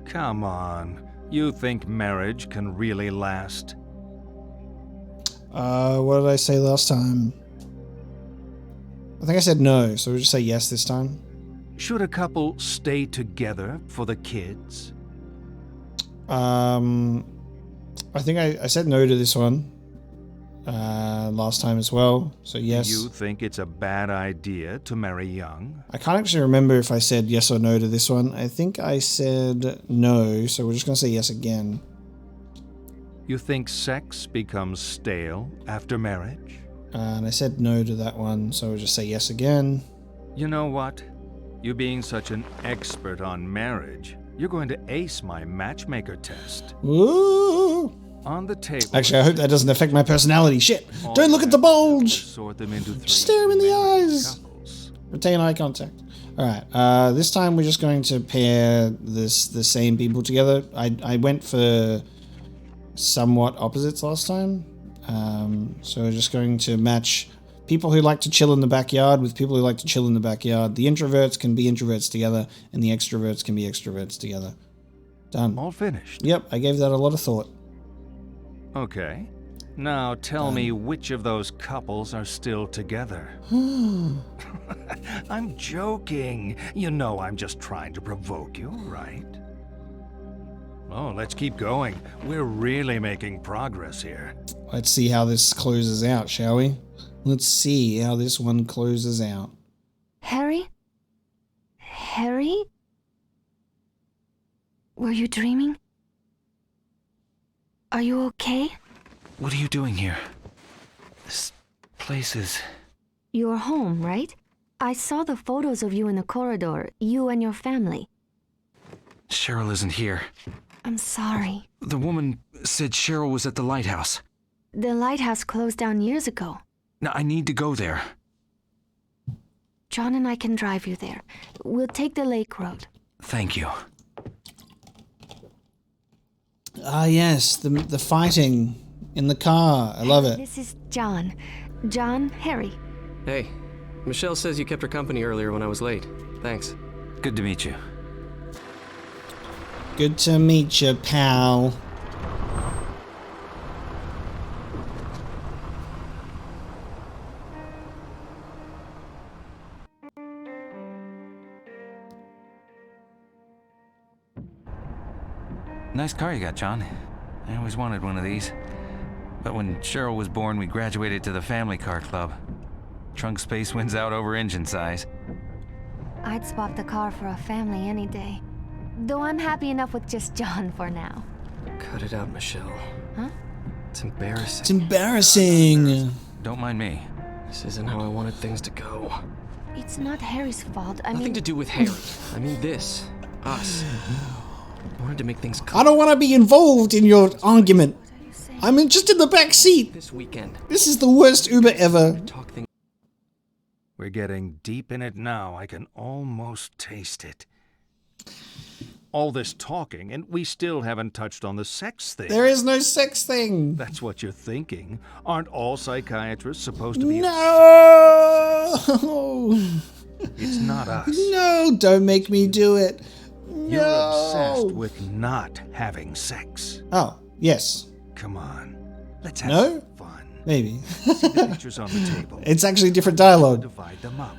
Come on, you think marriage can really last? What did I say last time? I think I said no, so we'll just say yes this time. Should a couple stay together for the kids? I think I said no to this one last time as well, so yes. Do you think it's a bad idea to marry young? I can't actually remember if I said yes or no to this one. I think I said no, so we're just going to say yes again. You think sex becomes stale after marriage? And I said no to that one, so we'll just say yes again. You know what? You being such an expert on marriage, you're going to ace my matchmaker test. Ooh. On the table. Actually, I hope that doesn't affect my personality. Shit! Don't look at the bulge! Just stare him in the eyes! Retain eye contact. Alright, this time we're just going to pair the same people together. I went for somewhat opposites last time. So we're just going to match people who like to chill in the backyard with people who like to chill in the backyard. The introverts can be introverts together, and the extroverts can be extroverts together. Done. All finished. Yep, I gave that a lot of thought. Okay. Now tell me which of those couples are still together. I'm joking. You know I'm just trying to provoke you, right? Oh, let's keep going. We're really making progress here. Let's see how this closes out, shall we? Let's see how this one closes out. Harry? Harry? Were you dreaming? Are you okay? What are you doing here? This place is... You're home, right? I saw the photos of you in the corridor, you and your family. Cheryl isn't here. I'm sorry. The woman said Cheryl was at the lighthouse. The lighthouse closed down years ago. Now, I need to go there. John and I can drive you there. We'll take the lake road. Thank you. Ah, yes, the fighting in the car. I love it. This is John. John, Harry. Hey, Michelle says you kept her company earlier when I was late. Thanks. Good to meet you. Good to meet you, pal. Nice car you got, John. I always wanted one of these. But when Cheryl was born, we graduated to the family car club. Trunk space wins out over engine size. I'd swap the car for a family any day. Though I'm happy enough with just John for now. Cut it out, Michelle. Huh? It's embarrassing. It's embarrassing. Don't mind me. This isn't how I wanted things to go. It's not Harry's fault. Nothing to do with Harry. I mean this. Us. I wanted to make things clear. I don't want to be involved in your argument. I'm just in the back seat. This weekend. This is the worst Uber ever. We're getting deep in it now. I can almost taste it. All this talking, and we still haven't touched on the sex thing. There is no sex thing. That's what you're thinking. Aren't all psychiatrists supposed to be... No! It's not us. No, don't make me do it. You're No. obsessed with not having sex. Oh, yes. Come on. Let's have No? some fun. Maybe. See the pictures on the table. It's actually different dialogue. Divide them up.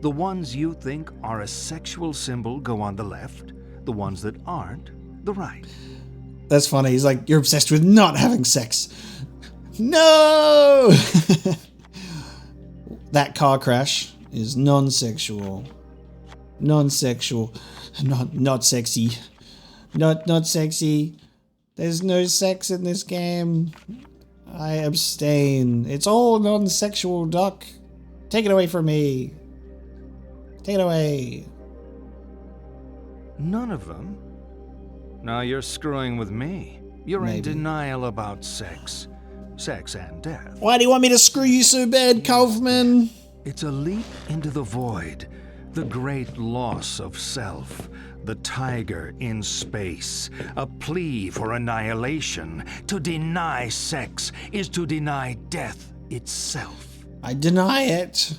The ones you think are a sexual symbol go on the left. The ones that aren't, the right. That's funny. He's like, you're obsessed with not having sex. No! That car crash is non-sexual. Non-sexual. Not sexy. Not sexy. There's no sex in this game. I abstain. It's all non-sexual, Doc. Take it away from me. Take it away. None of them? Now you're screwing with me. You're Maybe. in denial about sex. Sex and death. Why do you want me to screw you so bad, Kaufman? It's a leap into the void. The great loss of self. The tiger in space. A plea for annihilation. To deny sex is to deny death itself. I deny it.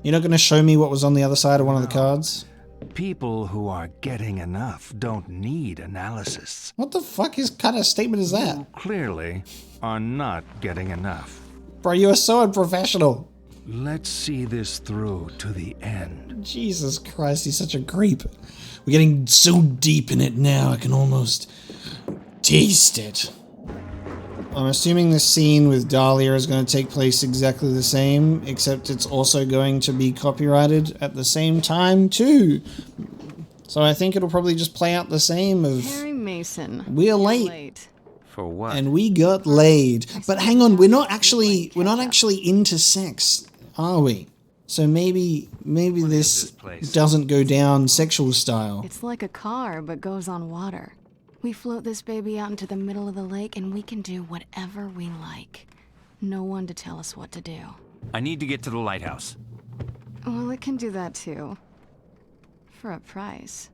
You're not going to show me what was on the other side of one of the cards? People who are getting enough don't need analysis. What the fuck kind of statement is that? You clearly are not getting enough. Bro, you are so unprofessional. Let's see this through to the end. Jesus Christ, he's such a creep. We're getting so deep in it now, I can almost taste it. I'm assuming this scene with Dahlia is going to take place exactly the same, except it's also going to be copyrighted at the same time too. So I think it'll probably just play out the same of... Harry Mason. We're late. For what? And we got laid. But hang on, we're not actually into sex, are we? So maybe this doesn't go down sexual style. It's like a car, but goes on water. We float this baby out into the middle of the lake, and we can do whatever we like. No one to tell us what to do. I need to get to the lighthouse. Well, it can do that too. For a price.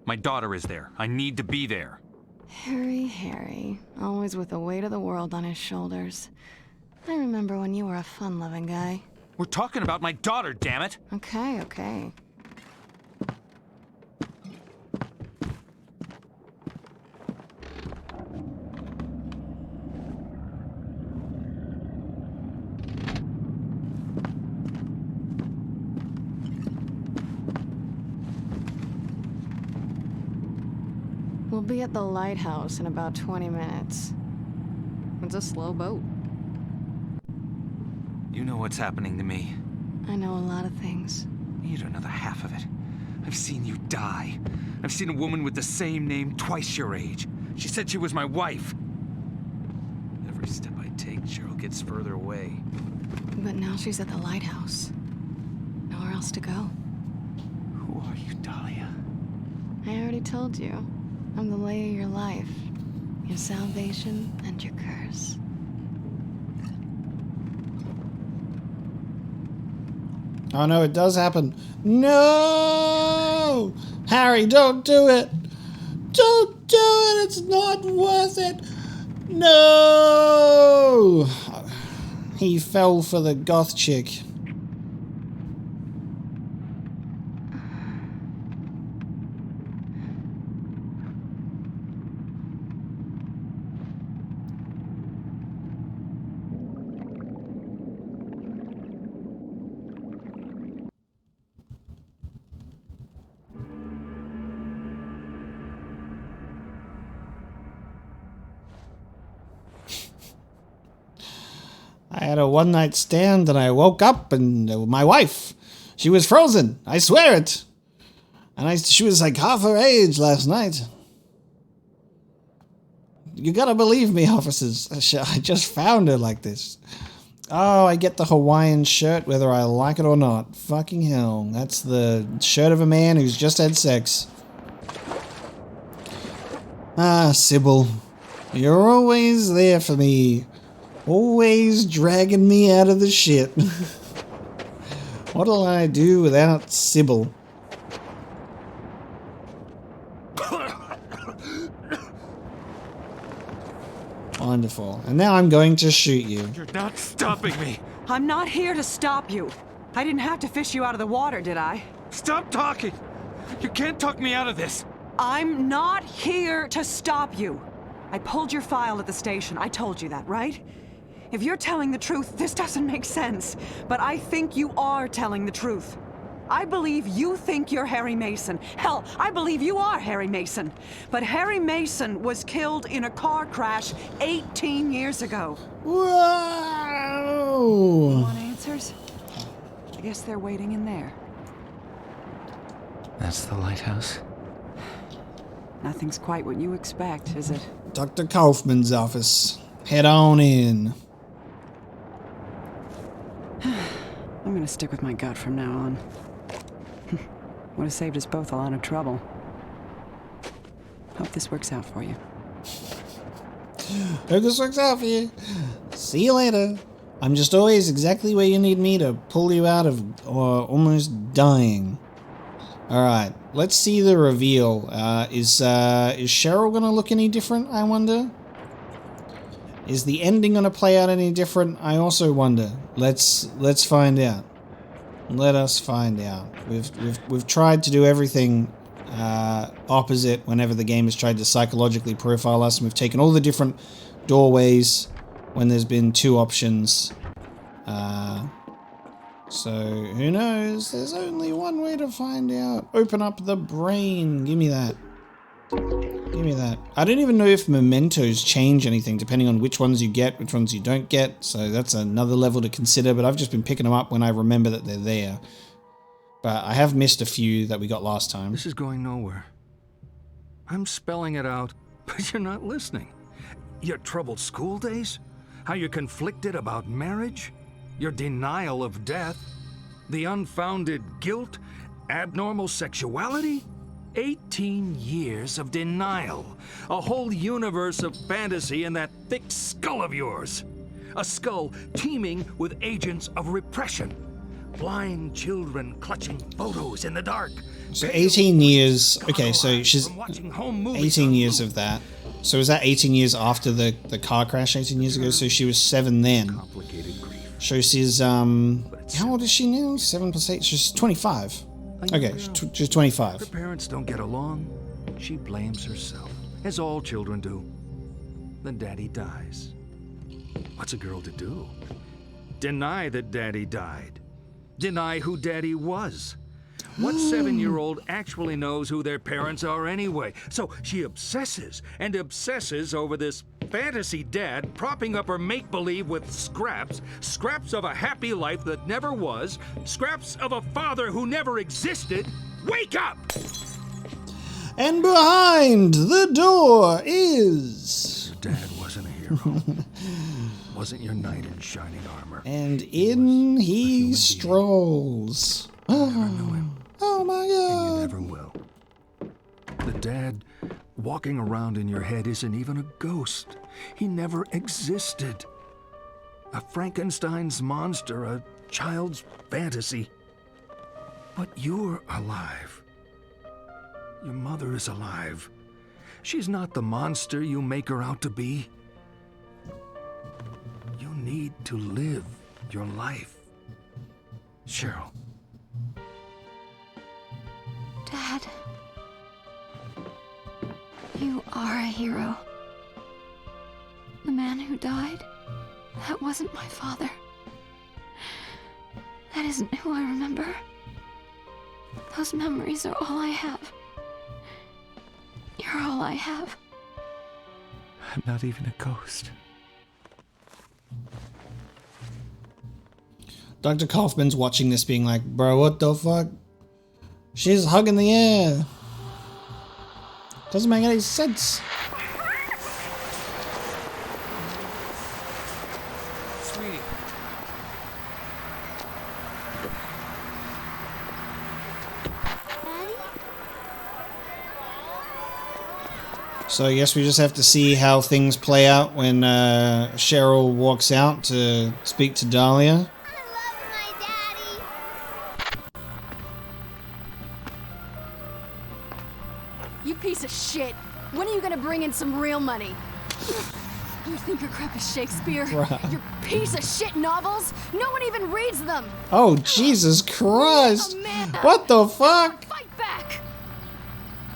My daughter is there. I need to be there. Harry, always with the weight of the world on his shoulders. I remember when you were a fun-loving guy. We're talking about my daughter, damn it! Okay. We'll be at the lighthouse in about 20 minutes. It's a slow boat. You know what's happening to me. I know a lot of things. You don't know the half of it. I've seen you die. I've seen a woman with the same name twice your age. She said she was my wife. Every step I take, Cheryl gets further away. But now she's at the lighthouse. Nowhere else to go. Who are you, Dahlia? I already told you. I'm the lay of your life. Your salvation and your curse. Oh no, it does happen. No! Harry, don't do it! Don't do it! It's not worth it! No! He fell for the goth chick. I had a one-night stand and I woke up and my wife, she was frozen. I swear it. And she was like half her age last night. You gotta believe me, officers. I just found her like this. Oh, I get the Hawaiian shirt whether I like it or not. Fucking hell. That's the shirt of a man who's just had sex. Ah, Sybil. You're always there for me. Always dragging me out of the shit. What'll I do without Sybil? Wonderful. And now I'm going to shoot you. You're not stopping me. I'm not here to stop you. I didn't have to fish you out of the water, did I? Stop talking. You can't talk me out of this. I'm not here to stop you. I pulled your file at the station. I told you that, right? If you're telling the truth, this doesn't make sense. But I think you are telling the truth. I believe you think you're Harry Mason. Hell, I believe you are Harry Mason. But Harry Mason was killed in a car crash 18 years ago. Whoa! You want answers? I guess they're waiting in there. That's the lighthouse? Nothing's quite what you expect, is it? Dr. Kaufman's office. Head on in. I'm gonna stick with my gut from now on. Would have saved us both a lot of trouble. Hope this works out for you. Hope this works out for you. See you later. I'm just always exactly where you need me to pull you out of almost dying. Alright, let's see the reveal. Is Cheryl gonna look any different, I wonder? Is the ending gonna play out any different? I also wonder. Let's find out. Let us find out. We've tried to do everything opposite whenever the game has tried to psychologically profile us, and we've taken all the different doorways when there's been two options. So who knows? There's only one way to find out. Open up the brain. Give me that. Give me that. I don't even know if mementos change anything depending on which ones you get, which ones you don't get. So that's another level to consider, but I've just been picking them up when I remember that they're there. But I have missed a few that we got last time. This is going nowhere. I'm spelling it out, but you're not listening. Your troubled school days? How you're conflicted about marriage? Your denial of death? The unfounded guilt? Abnormal sexuality? 18 years of denial. A whole universe of fantasy in that thick skull of yours. A skull teeming with agents of repression. Blind children clutching photos in the dark. So 18 years. Okay, so she's 18 years of that. So was that 18 years after the car crash 18 years ago? So she was 7 then. So she's, how old is she now? 7 plus 8? She's 25. Okay, she's 25. Her parents don't get along. She blames herself, as all children do. Then Daddy dies. What's a girl to do? Deny that Daddy died. Deny who Daddy was. What 7-year-old actually knows who their parents are anyway? So she obsesses and obsesses over this fantasy dad propping up her make-believe with scraps of a happy life that never was, scraps of a father who never existed. Wake up! And behind the door is... Your dad wasn't a hero. Wasn't your knight in shining armor. And in he strolls. You never knew him. Oh my god. And you never will. The dad walking around in your head isn't even a ghost. He never existed. A Frankenstein's monster, a child's fantasy. But you're alive. Your mother is alive. She's not the monster you make her out to be. You need to live your life. Cheryl. Dad, you are a hero. The man who died, that wasn't my father. That isn't who I remember. Those memories are all I have. You're all I have. I'm not even a ghost. Dr. Kaufman's watching this being like, bro, what the fuck? She's hugging the air. Doesn't make any sense. Sweetie. So I guess we just have to see how things play out when Cheryl walks out to speak to Dahlia. You piece of shit. When are you gonna bring in some real money? You think your crap is Shakespeare? Right. Your piece of shit novels? No one even reads them! Oh, Jesus Christ! Oh, man. What the fuck? Fight back!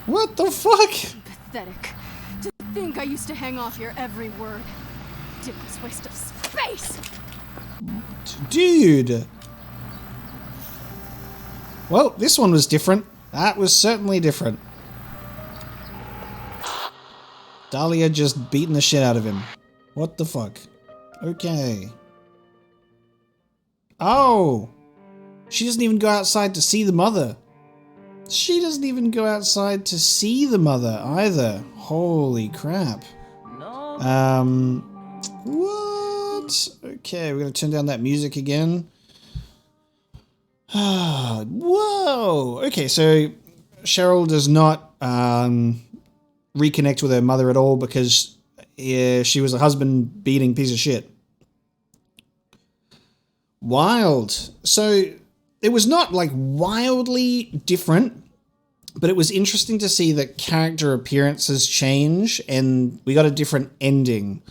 What the fuck? Pathetic. To think I used to hang off your every word. Dickless waste of space! Dude! Well, this one was different. That was certainly different. Dahlia just beating the shit out of him. What the fuck? Okay. Oh! She doesn't even go outside to see the mother. She doesn't even go outside to see the mother either. Holy crap. What? Okay, we're gonna turn down that music again. Whoa! Okay, so Cheryl does not reconnect with her mother at all because she was a husband-beating piece of shit. Wild. So it was not like wildly different, but it was interesting to see that character appearances change and we got a different ending.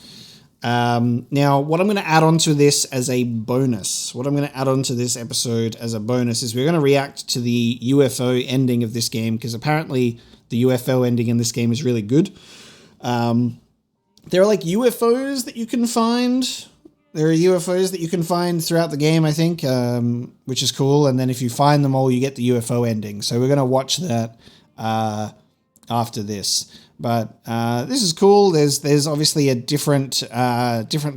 Now, what I'm going to add on to this as a bonus, what I'm going to add on to this episode as a bonus is we're going to react to the UFO ending of this game because apparently the UFO ending in this game is really good. There are like UFOs that you can find. There are UFOs that you can find throughout the game, I think, which is cool. And then if you find them all, you get the UFO ending. So we're going to watch that after this. But this is cool. There's obviously a different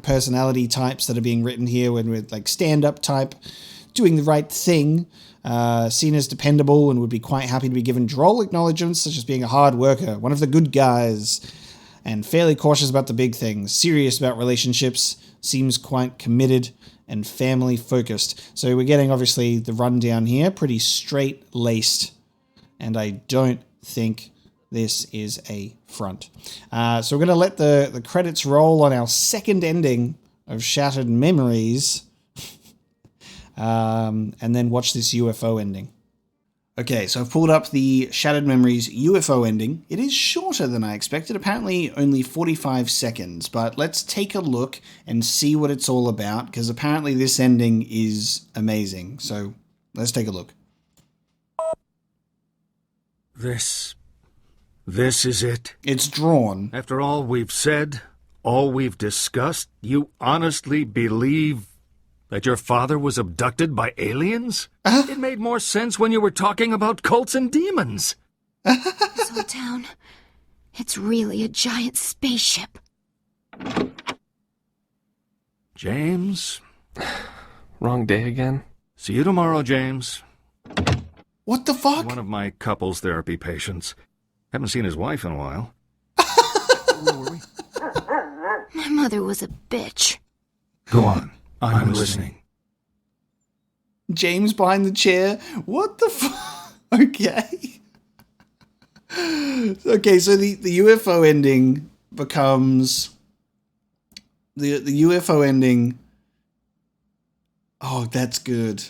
personality types that are being written here when we're like stand-up type, doing the right thing, seen as dependable and would be quite happy to be given droll acknowledgements such as being a hard worker, one of the good guys, and fairly cautious about the big things, serious about relationships, seems quite committed, and family focused. So we're getting obviously the rundown here, pretty straight laced, and I don't think this is a front. So we're going to let the credits roll on our second ending of Shattered Memories, and then watch this UFO ending. Okay, so I've pulled up the Shattered Memories UFO ending. It is shorter than I expected, apparently only 45 seconds, but let's take a look and see what it's all about, because apparently this ending is amazing. So let's take a look. This is it? It's drawn. After all we've said, all we've discussed, you honestly believe that your father was abducted by aliens? It made more sense when you were talking about cults and demons. This whole town, it's really a giant spaceship. James? Wrong day again? See you tomorrow, James. What the fuck? One of my couples therapy patients. Haven't seen his wife in a while. My mother was a bitch. Go on. I'm listening. James behind the chair. What the fuck? Okay. Okay, so the UFO ending becomes... The UFO ending... Oh, that's good.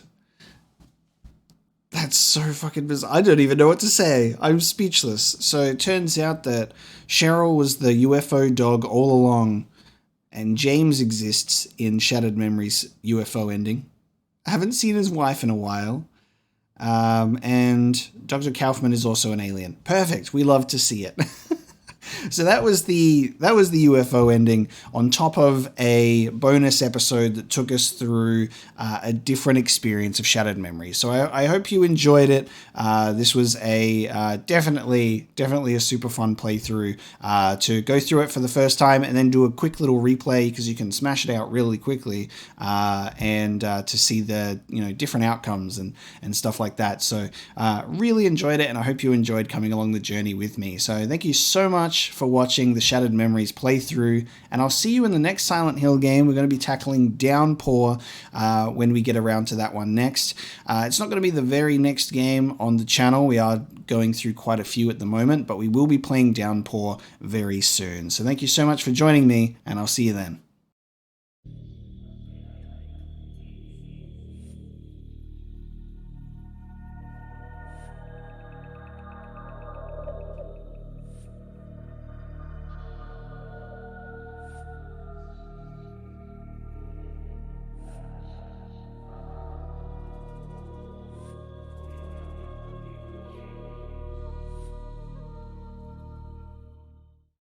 That's so fucking bizarre. I don't even know what to say. I'm speechless. So it turns out that Cheryl was the UFO dog all along, and James exists in Shattered Memories UFO ending. I haven't seen his wife in a while. And Dr. Kaufman is also an alien. Perfect. We love to see it. So that was the UFO ending on top of a bonus episode that took us through a different experience of Shattered Memories. So I hope you enjoyed it. This was a definitely a super fun playthrough to go through it for the first time and then do a quick little replay because you can smash it out really quickly and to see the different outcomes and stuff like that. So really enjoyed it, and I hope you enjoyed coming along the journey with me. So thank you so much for watching the Shattered Memories playthrough, and I'll see you in the next Silent Hill game. We're going to be tackling Downpour when we get around to that one next. It's not going to be the very next game on the channel. We are going through quite a few at the moment, but we will be playing Downpour very soon. So thank you so much for joining me, and I'll see you then.